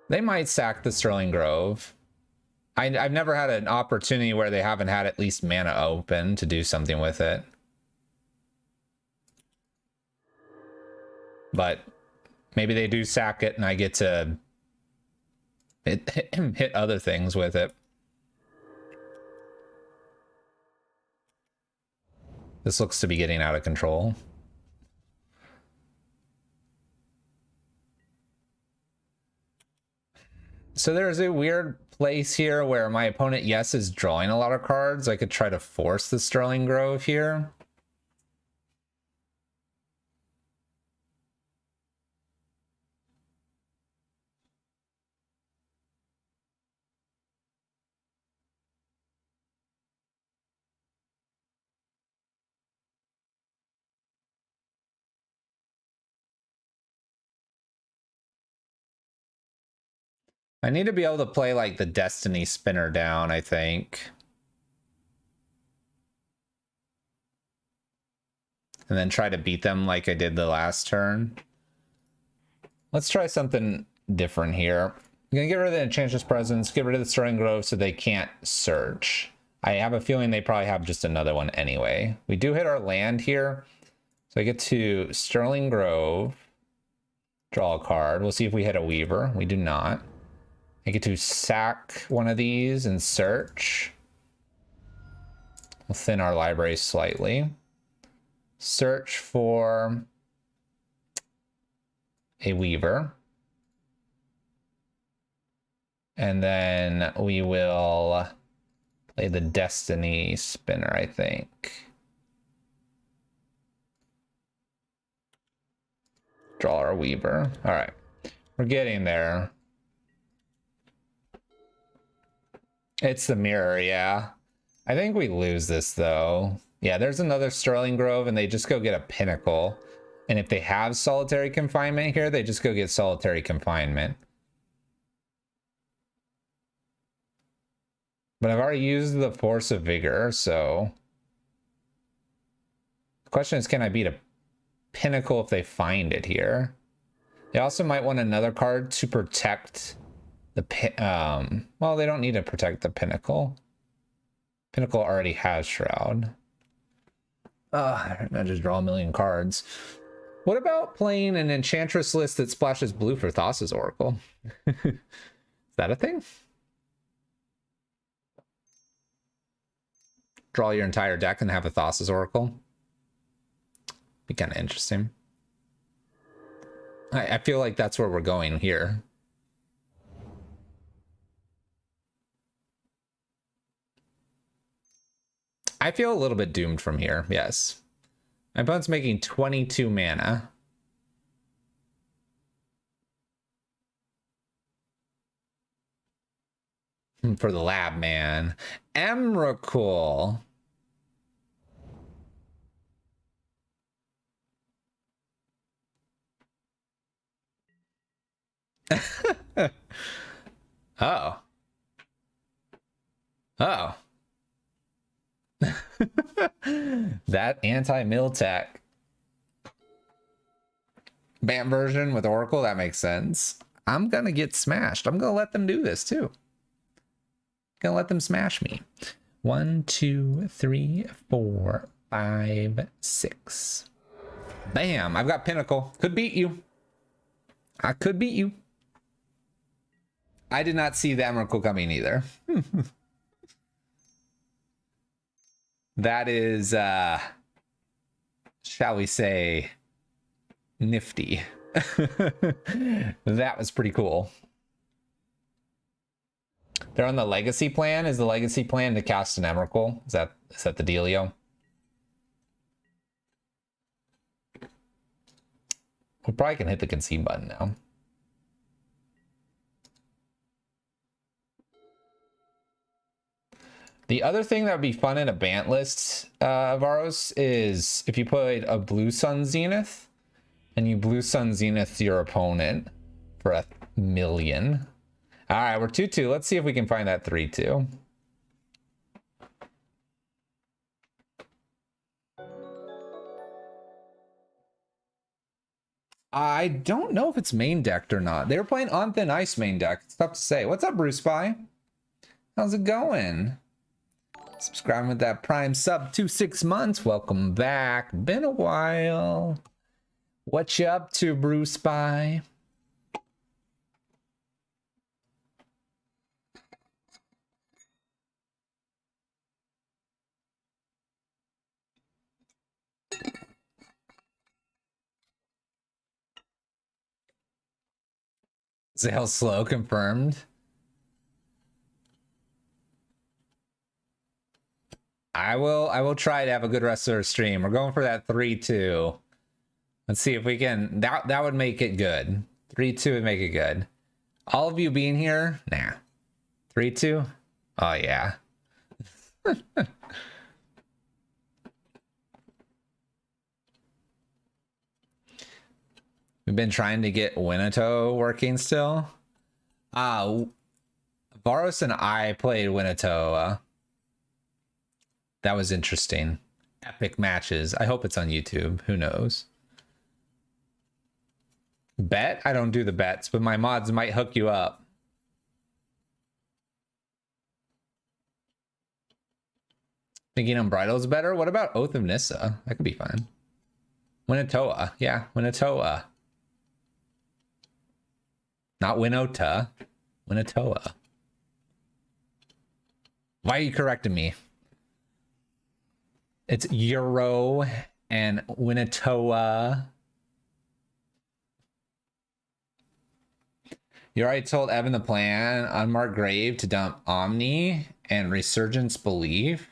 They might sack the Sterling Grove. I've never had an opportunity where they haven't had at least mana open to do something with it. But maybe they do sack it and I get to hit other things with it. This looks to be getting out of control. So there's a weird place here where my opponent, yes, is drawing a lot of cards. I could try to force the Sterling Grove here. I need to be able to play like the Destiny Spinner down, I think. And then try to beat them like I did the last turn. Let's try something different here. I'm gonna get rid of the Enchantress Presence, get rid of the Sterling Grove so they can't search. I have a feeling they probably have just another one anyway. We do hit our land here. So I get to Sterling Grove, draw a card. We'll see if we hit a Weaver. We do not. I get to sack one of these and search. We'll thin our library slightly. Search for a Weaver. And then we will play the Destiny Spinner, I think. Draw our Weaver. All right, we're getting there. It's the mirror, yeah. I think we lose this though. Yeah, there's another Sterling Grove and they just go get a Pinnacle. And if they have Solitary Confinement here, they just go get Solitary Confinement. But I've already used the Force of Vigor, so... The question is, can I beat a Pinnacle if they find it here? They also might want another card to protect the well, they don't need to protect the Pinnacle. Pinnacle already has Shroud. I just draw a million cards. What about playing an Enchantress list that splashes blue for Thassa's Oracle? Is that a thing? Draw your entire deck and have a Thassa's Oracle. Be kind of interesting. I feel like that's where we're going here. I feel a little bit doomed from here, yes. My opponent's making 22 mana. For the lab, man. Emrakul. Oh. Oh. That anti-Miltech BAM version with Oracle, that makes sense. I'm gonna get smashed. I'm gonna let them do this too. Gonna let them smash me. 1, 2, 3, 4, 5, 6. Bam! I've got Pinnacle. Could beat you. I could beat you. I did not see the Emrakul coming either. That is, shall we say, nifty. That was pretty cool. They're on the legacy plan. Is the legacy plan to cast an Emrakul? Is that the dealio? We probably can hit the concede button now. The other thing that would be fun in a Bant list, Varos, is if you played a Blue Sun Zenith and you Blue Sun Zenith your opponent for 1 million. All right, we're 2-2. Let's see if we can find that 3-2. I don't know if it's main decked or not. They were playing on thin ice main deck. It's tough to say. What's up, Bruce Spy? How's it going? Subscribing with that prime sub 6 months. Welcome back. Been a while. What you up to, Bruce Spy? Zale slow confirmed. I will try to have a good rest of our stream. We're going for that 3-2. Let's see if we can. That would make it good. 3-2 would make it good. All of you being here? Nah. 3-2? Oh yeah. We've been trying to get Winnetou working still. Varos and I played Winnetou. That was interesting. Epic matches. I hope it's on YouTube. Who knows? Bet? I don't do the bets, but my mods might hook you up. Thinking Unbridled's better? What about Oath of Nissa? That could be fun. Winnetou. Yeah, Winnetou. Not Winota. Winnetou. Why are you correcting me? It's Euro and Winnetou. You already told Evan the plan. Unmarked Grave to dump Omni and Resurgence Belief.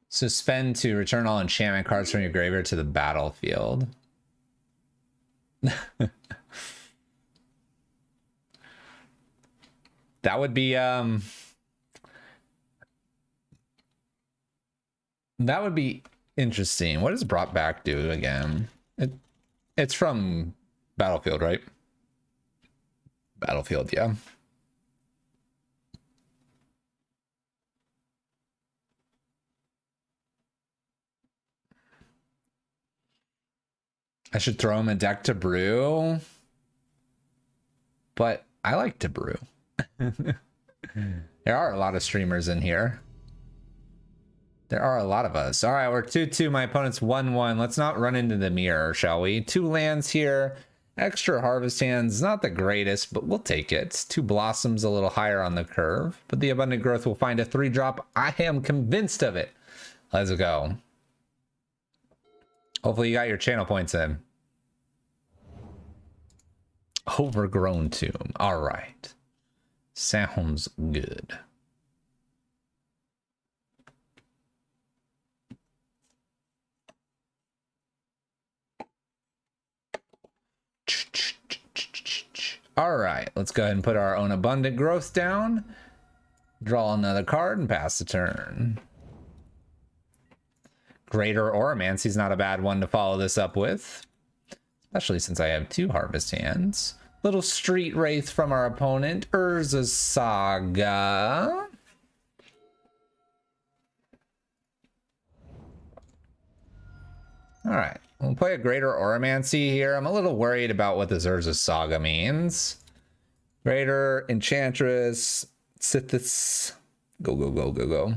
Suspend to return all enchantment cards from your graveyard to the battlefield. That would be interesting. What does Brought Back do again? It's from Battlefield, right? Battlefield, yeah. I should throw him a deck to brew, but I like to brew. There are a lot of streamers in here. There are a lot of us. All right, we're 2-2. My opponent's 1-1. Let's not run into the mirror, shall we? 2 lands here. Extra harvest hands, not the greatest, but we'll take it. 2 blossoms, a little higher on the curve, but the abundant growth will find a 3-drop. I am convinced of it. Let's go. Hopefully you got your channel points in. Overgrown tomb. All right. Sounds good. All right, let's go ahead and put our own abundant growth down. Draw another card and pass the turn. Greater Oromancy is not a bad one to follow this up with, especially since I have 2 harvest hands. Little Street Wraith from our opponent, Urza's Saga. All right, we'll play a Greater Oromancy here. I'm a little worried about what this Urza's Saga means. Greater, Enchantress, Sithis. Go, go, go, go, go.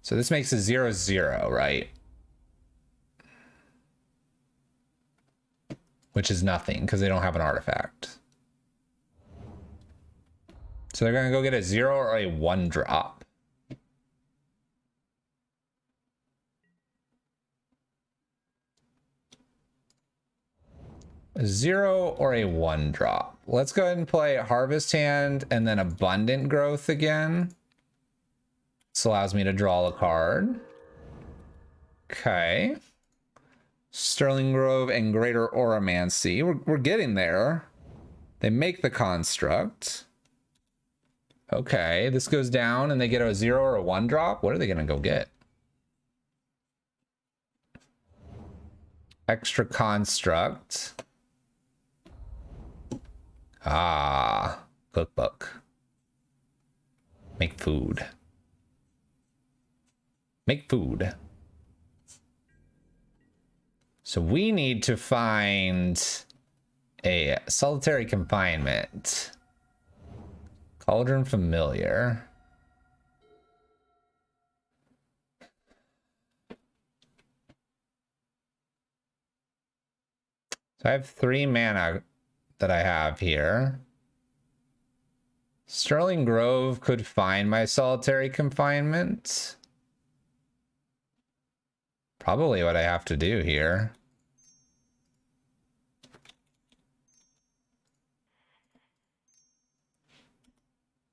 So this makes a 0-0, right? Which is nothing because they don't have an artifact. So they're going to go get a 0 or a 1-drop. A 0 or a 1-drop. Let's go ahead and play Harvest Hand and then Abundant Growth again. This allows me to draw a card. Okay. Sterling Grove and Greater Oromancy. We're getting there. They make the construct. Okay, this goes down and they get a 0 or a 1-drop. What are they going to go get? Extra construct. Ah, cookbook. Make food. Make food. So we need to find a solitary confinement. Cauldron familiar. So I have 3 mana that I have here. Sterling Grove could find my solitary confinement. Probably what I have to do here.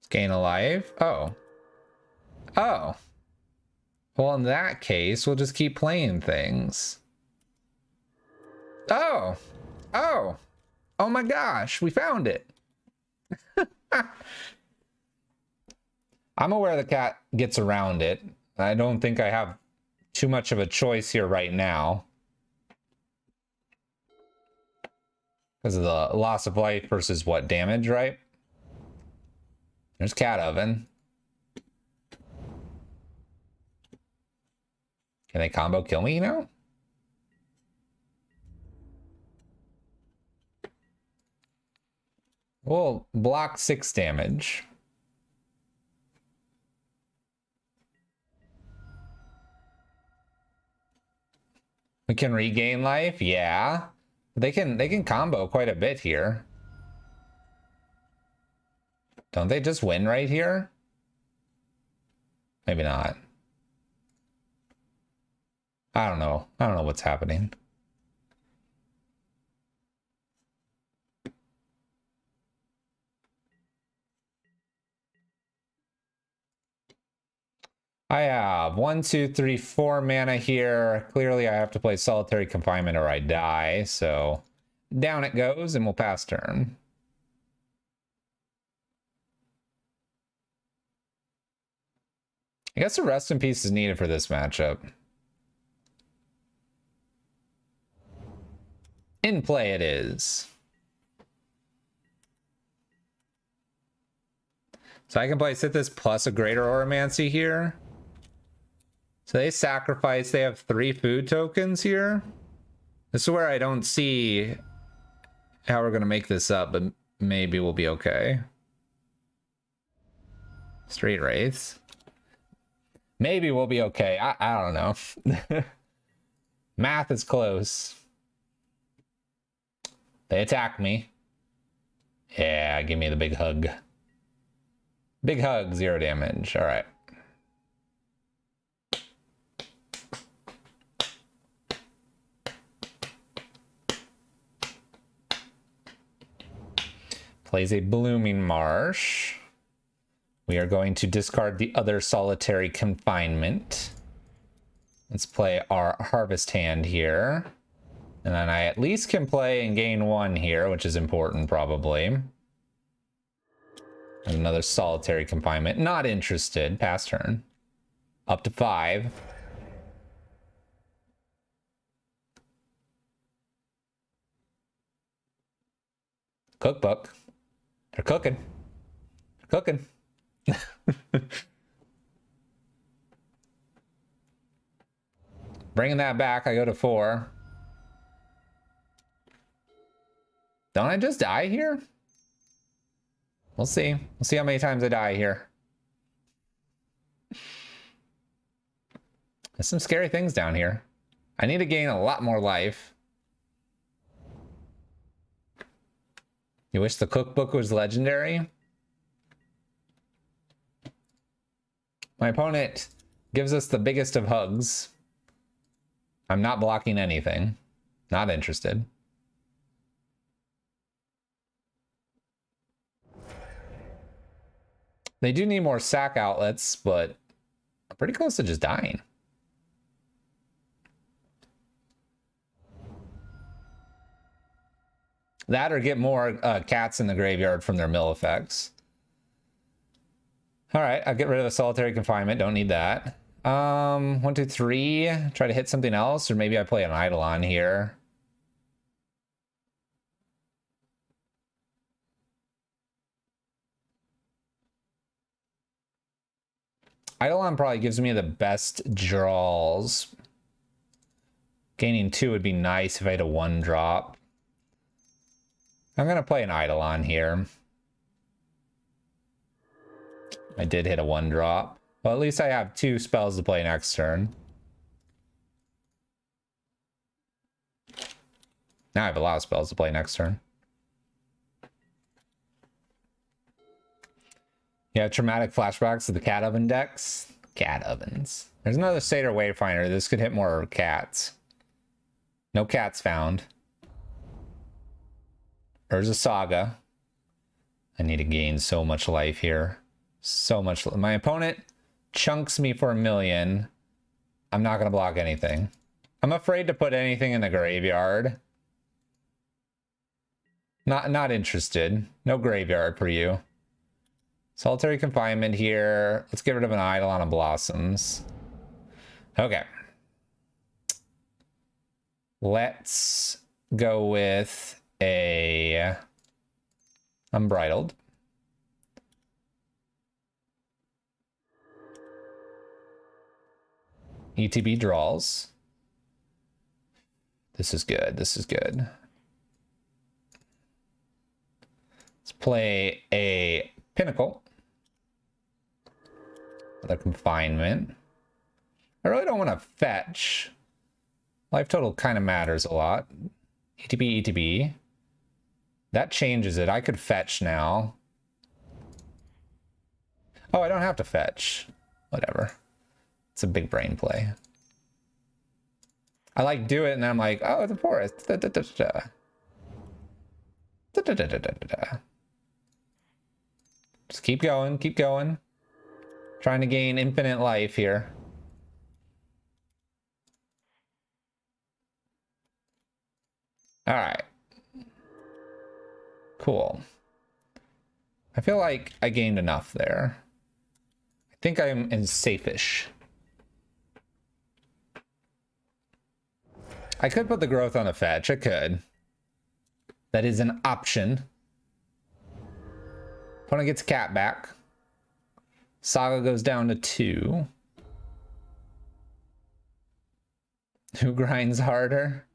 Gain a life. Oh. Oh. Well, in that case, we'll just keep playing things. Oh. Oh. Oh my gosh, we found it. I'm aware the cat gets around it. I don't think I have too much of a choice here right now. Because of the loss of life versus what damage, right? There's cat oven. Can they combo kill me, you know? We'll block 6 damage. We can regain life, yeah. They can combo quite a bit here. Don't they just win right here? Maybe not. I don't know. I don't know what's happening. I have 1, 2, 3, 4 mana here. Clearly I have to play solitary confinement or I die, so down it goes and we'll pass turn. I guess a rest in peace is needed for this matchup. In play it is. So I can play Sithis plus a Greater Oromancy here. So they sacrifice, they have 3 food tokens here. This is where I don't see how we're gonna make this up, but maybe we'll be okay. Straight Wraiths. Maybe we'll be okay. I don't know. Math is close. They attack me. Yeah, give me the big hug. Big hug, 0 damage. All right. Plays a Blooming Marsh. We are going to discard the other solitary confinement. Let's play our harvest hand here. And then I at least can play and gain 1 here, which is important probably. And another solitary confinement. Not interested. Pass turn. Up to 5. Cookbook. They're cooking. They're cooking. Bringing that back, I go to 4. Don't I just die here? We'll see. We'll see how many times I die here. There's some scary things down here. I need to gain a lot more life. You wish the cookbook was legendary? My opponent gives us the biggest of hugs. I'm not blocking anything. Not interested. They do need more sack outlets, but I'm pretty close to just dying. That or get more cats in the graveyard from their mill effects. All right, I'll get rid of the solitary confinement. Don't need that. 1, 2, 3. Try to hit something else, or maybe I play an Eidolon here. Eidolon probably gives me the best draws. Gaining 2 would be nice if I had a 1-drop. I'm going to play an Eidolon here. I did hit a 1-drop. Well, at least I have 2 spells to play next turn. Now I have a lot of spells to play next turn. Yeah, traumatic flashbacks to the cat oven decks. Cat ovens. There's another Satyr Wayfinder. This could hit more cats. No cats found. There's a Saga. I need to gain so much life here. So much. My opponent chunks me for 1,000,000. I'm not going to block anything. I'm afraid to put anything in the graveyard. Not interested. No graveyard for you. Solitary Confinement here. Let's get rid of an Eidolon of Blossoms. Okay. Let's go with a Unbridled. ETB draws. This is good. This is good. Let's play a Pinnacle. Another Confinement. I really don't want to fetch. Life total kind of matters a lot. ETB, ETB. That changes it. I could fetch now. Oh, I don't have to fetch. Whatever. It's a big brain play. I like do it and then I'm like, oh, it's a forest. Da, da, da, da. Da, da, da, da, da, da. Just keep going, keep going. Trying to gain infinite life here. All right. Cool. I feel like I gained enough there. I think I'm in safe-ish. I could put the growth on the fetch. I could. That is an option. Opponent gets cat back. Saga goes down to 2. Who grinds harder?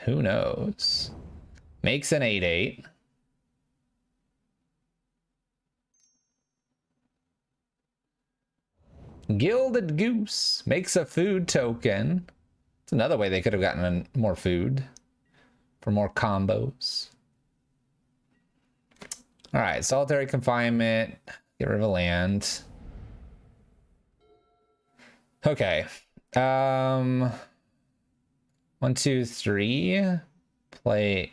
Who knows? Makes an 8/8. Gilded Goose makes a food token. It's another way they could have gotten more food for more combos. All right, Solitary Confinement. Get rid of a land. Okay. 1, 2, 3. Play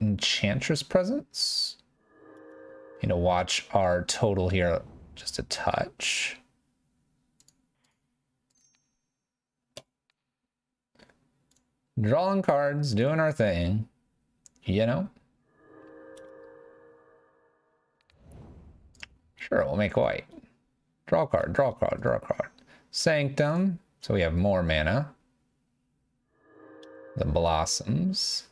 Enchantress Presence. You know, watch our total here just a touch. Drawing cards, doing our thing. You know? Sure, we'll make white. Draw a card, draw a card, draw a card. Sanctum, so we have more mana. The Blossoms.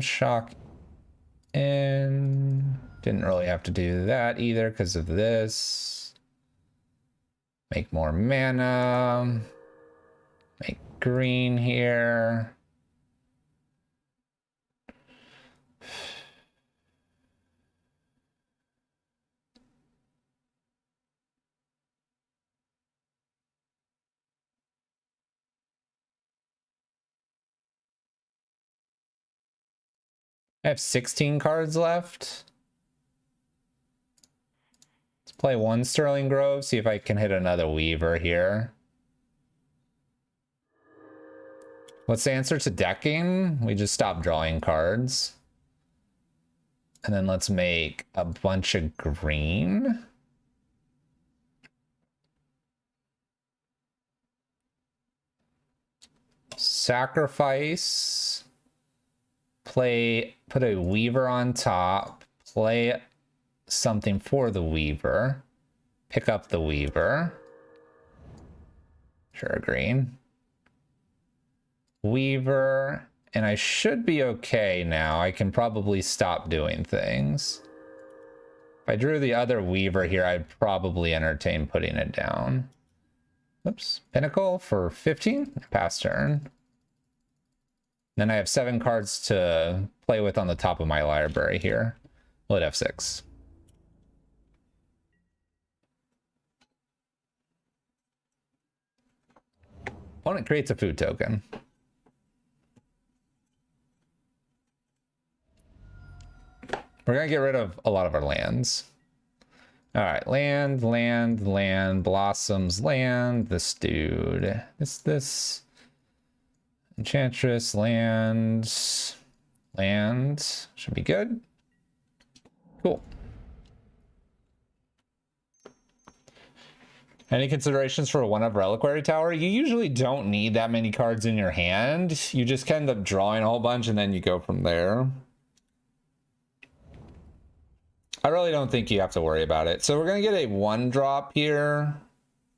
Shock. And didn't really have to do that either because of this. Make more mana. Make green here. I have 16 cards left. Let's play one Sterling Grove, see if I can hit another Weaver here. What's the answer to decking? We just stop drawing cards. And then let's make a bunch of green. Sacrifice. Put a Weaver on top. Play something for the Weaver. Pick up the Weaver. Sure, green. Weaver, and I should be okay now. I can probably stop doing things. If I drew the other Weaver here, I'd probably entertain putting it down. Oops, Pinnacle for 15, pass turn. Then I have 7 cards to play with on the top of my library here. We'll hit F6. Opponent creates a food token. We're gonna get rid of a lot of our lands. All right, land, land, land, blossoms, land. This dude, this Enchantress, land, land should be good. Cool. Any considerations for a 1-of Reliquary Tower? You usually don't need that many cards in your hand. You just end up drawing a whole bunch and then you go from there. I really don't think you have to worry about it. So we're going to get a 1-drop here,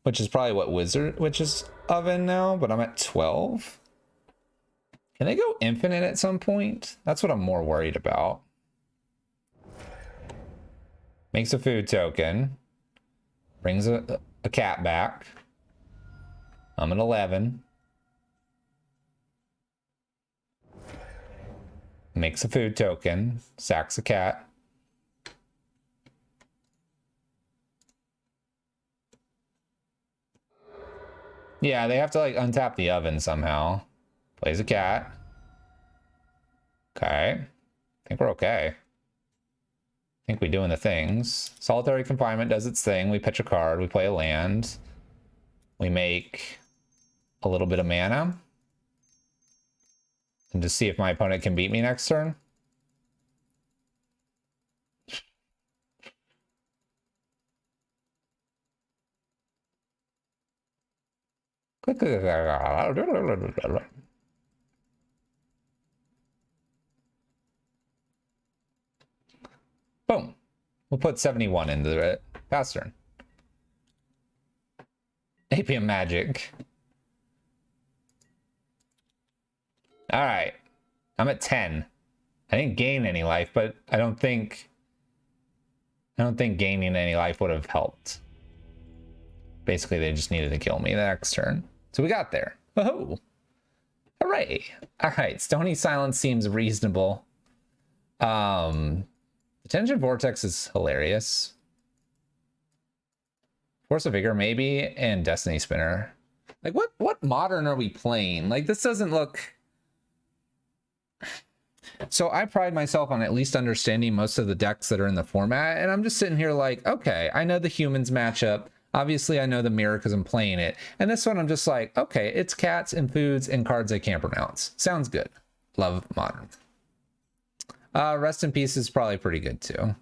which is probably what Witch's Oven now, but I'm at 12. Can they go infinite at some point? That's what I'm more worried about. Makes a food token. Brings a cat back. I'm at 11. Makes a food token. Sacks a cat. Yeah, they have to like untap the oven somehow. Plays a cat. Okay. I think we're okay. I think we're doing the things. Solitary Confinement does its thing. We pitch a card. We play a land. We make a little bit of mana. And just see if my opponent can beat me next turn. Boom. We'll put 71 into it. Pass turn. Apium Magic. All right. I'm at 10. I didn't gain any life, but I don't think gaining any life would have helped. Basically, they just needed to kill me the next turn. So we got there. Oh, hooray. All right, Stony Silence seems reasonable. Attention Vortex is hilarious. Force of Vigor maybe, and Destiny Spinner. Like what modern are we playing? Like this doesn't look... So I pride myself on at least understanding most of the decks that are in the format, and I'm just sitting here like, okay, I know the humans matchup. Obviously, I know the mirror because I'm playing it. And this one, I'm just like, okay, it's cats and foods and cards I can't pronounce. Sounds good. Love modern. Rest in Peace is probably pretty good too.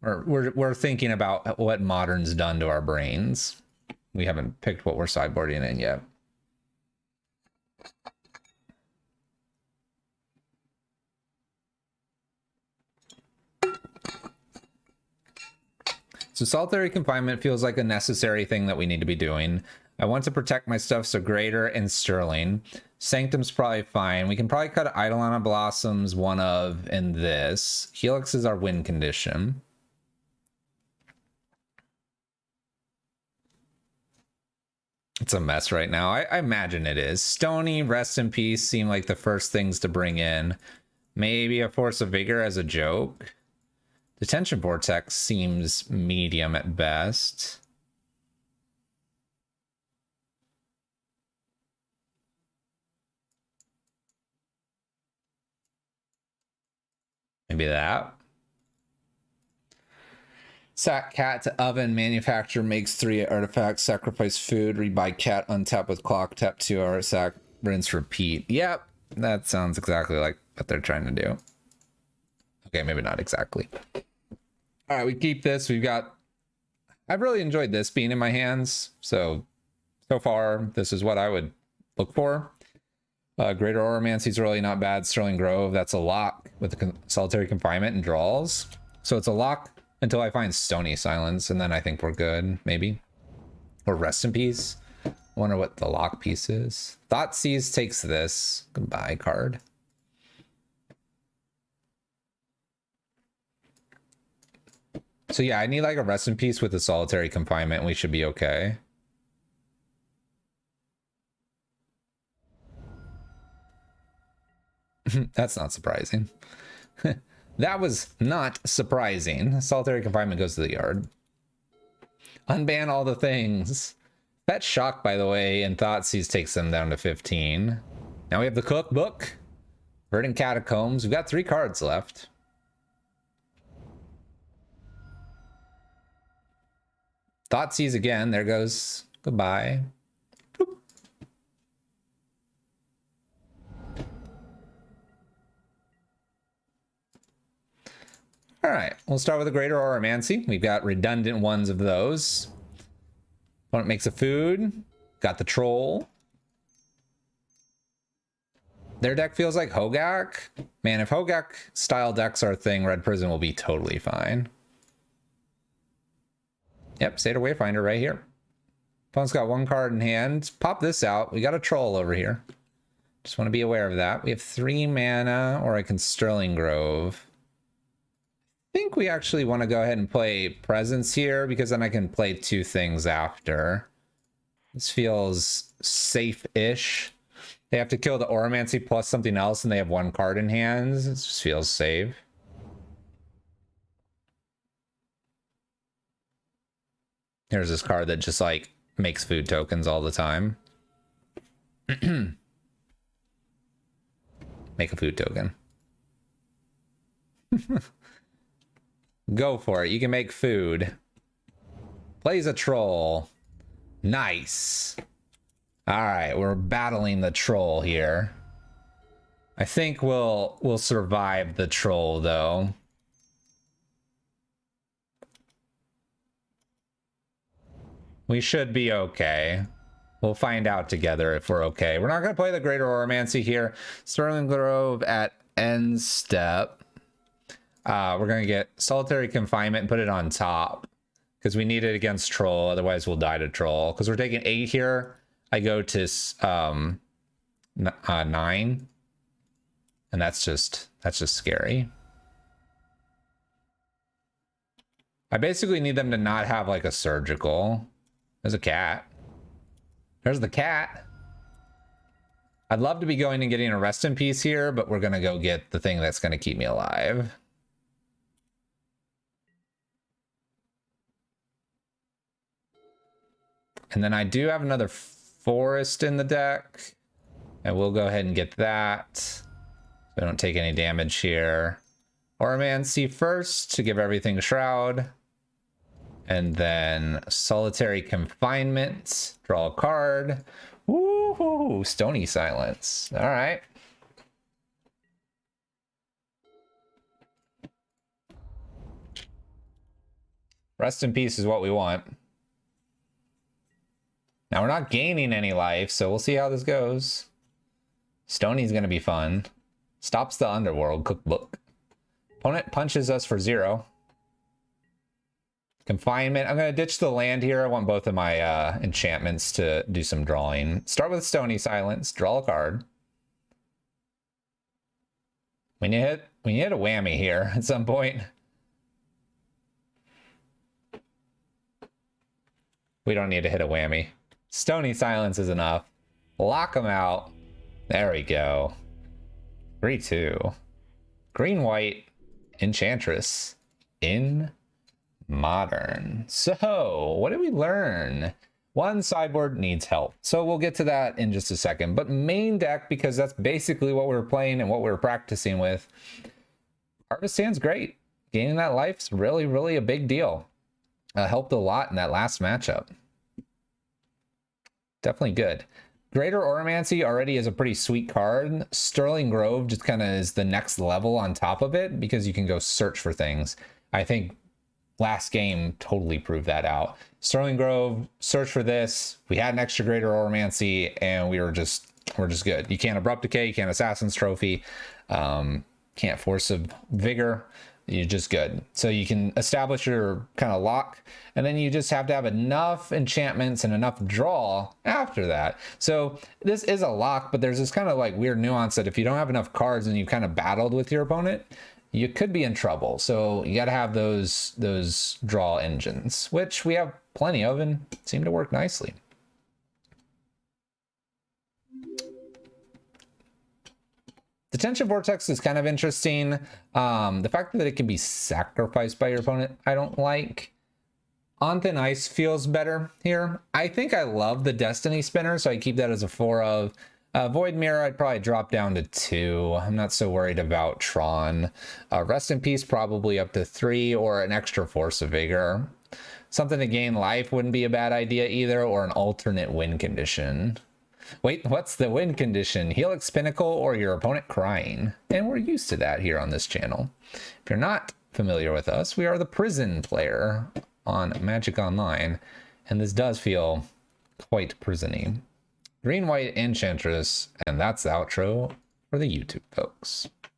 We're thinking about what modern's done to our brains. We haven't picked what we're sideboarding in yet. So Solitary Confinement feels like a necessary thing that we need to be doing. I want to protect my stuff, so Greater and Sterling. Sanctum's probably fine. We can probably cut Eidolon Blossoms, 1-of, and this. Helix is our win condition. It's a mess right now. I imagine it is. Stony, Rest in Peace seem like the first things to bring in. Maybe a Force of Vigor as a joke. Detention Vortex seems medium at best. Maybe that. Sack cat to oven, manufacture, makes 3 artifacts, sacrifice food, rebuy cat, untap with clock, tap 2 artifact, rinse, repeat. Yep, that sounds exactly like what they're trying to do. Okay, maybe not exactly. All right, we keep this. We've got... I've really enjoyed this being in my hands. So far, this is what I would look for. Greater Oromancy is really not bad. Sterling Grove, that's a lock with the Solitary Confinement and draws. So it's a lock until I find Stony Silence, and then I think we're good, maybe. Or Rest in Peace. Wonder what the lock piece is. Thoughtseize takes this. Goodbye card. So yeah, I need like a rest in peace with the solitary confinement and we should be okay. That's not surprising. That was not surprising. Solitary confinement goes to the yard. Unban all the things. That shock, by the way, and Thoughtseize takes them down to 15. Now we have the cookbook. Verdant Catacombs. We've got 3 cards left. Thoughtseize again. There goes. Goodbye. Boop. All right, we'll start with a Greater Oromancy. We've got redundant ones of those. Opponent makes a food. Got the Troll. Their deck feels like Hogak. Man, if Hogak style decks are a thing, Red Prison will be totally fine. Yep, Seder Wayfinder right here. Opponent's got 1 card in hand. Pop this out. We got a Troll over here. Just want to be aware of that. We have 3 mana, or I can Sterling Grove. I think we actually want to go ahead and play Presence here, because then I can play 2 things after. This feels safe-ish. They have to kill the Oromancy plus something else, and they have 1 card in hand. It just feels safe. Here's this card that just, like, makes food tokens all the time. Make a food token. Go for it. You can make food. Plays a troll. Nice. All right, we're battling the troll here. I think we'll survive the troll though. We should be okay. We'll find out together if we're okay. We're not going to play the Greater Oromancy here. Sterling Grove at end step. We're going to get Solitary Confinement and put it on top because we need it against Troll. Otherwise, we'll die to Troll. Because we're taking 8 here. I go to 9. And that's just scary. I basically need them to not have like a surgical. There's a cat. There's the cat. I'd love to be going and getting a rest in peace here, but we're going to go get the thing that's going to keep me alive. And then I do have another forest in the deck. And we'll go ahead and get that. So I don't take any damage here. Oromancy first to give everything a shroud. And then Solitary Confinement. Draw a card. Woohoo! Stony Silence. All right. Rest in peace is what we want. Now we're not gaining any life, so we'll see how this goes. Stony's gonna be fun. Stops the Underworld cookbook. Opponent punches us for 0. Confinement. I'm gonna ditch the land here. I want both of my enchantments to do some drawing. Start with Stony Silence. Draw a card. We need a whammy here at some point. We don't need to hit a whammy. Stony Silence is enough. Lock them out. There we go. 3-2. Green-white Enchantress in Modern. So, what did we learn? 1, sideboard needs help. So we'll get to that in just a second. But main deck, because that's basically what we're playing and what we're practicing with. Harvest Hand's great. Gaining that life's really, really a big deal. Helped a lot in that last matchup. Definitely good. Greater Oromancy already is a pretty sweet card. Sterling Grove just kind of is the next level on top of it because you can go search for things. I think last game totally proved that out. Sterling Grove, search for this. We had an extra Greater Oromancy and we're just good. You can't Abrupt Decay, you can't Assassin's Trophy, can't Force of Vigor. you're just good. So you can establish your kind of lock, and then you just have to have enough enchantments and enough draw after that. So this is a lock, but there's this kind of like weird nuance that if you don't have enough cards and you kind of battled with your opponent, you could be in trouble. So you got to have those draw engines, which we have plenty of and seem to work nicely. The Tension Vortex is kind of interesting. The fact that it can be sacrificed by your opponent, I don't like. On Thin Ice feels better here. I think I love the Destiny Spinner, so I keep that as a 4 of. Void Mirror, I'd probably drop down to 2. I'm not so worried about Tron. Rest in Peace, probably up to 3, or an extra Force of Vigor. Something to gain life wouldn't be a bad idea either, or an alternate win condition. Wait, what's the win condition? Helix Pinnacle or your opponent crying. And we're used to that here on this channel. If you're not familiar with us, we are the prison player on Magic Online, and this does feel quite prison-y. Green, white, Enchantress, and that's the outro for the YouTube folks.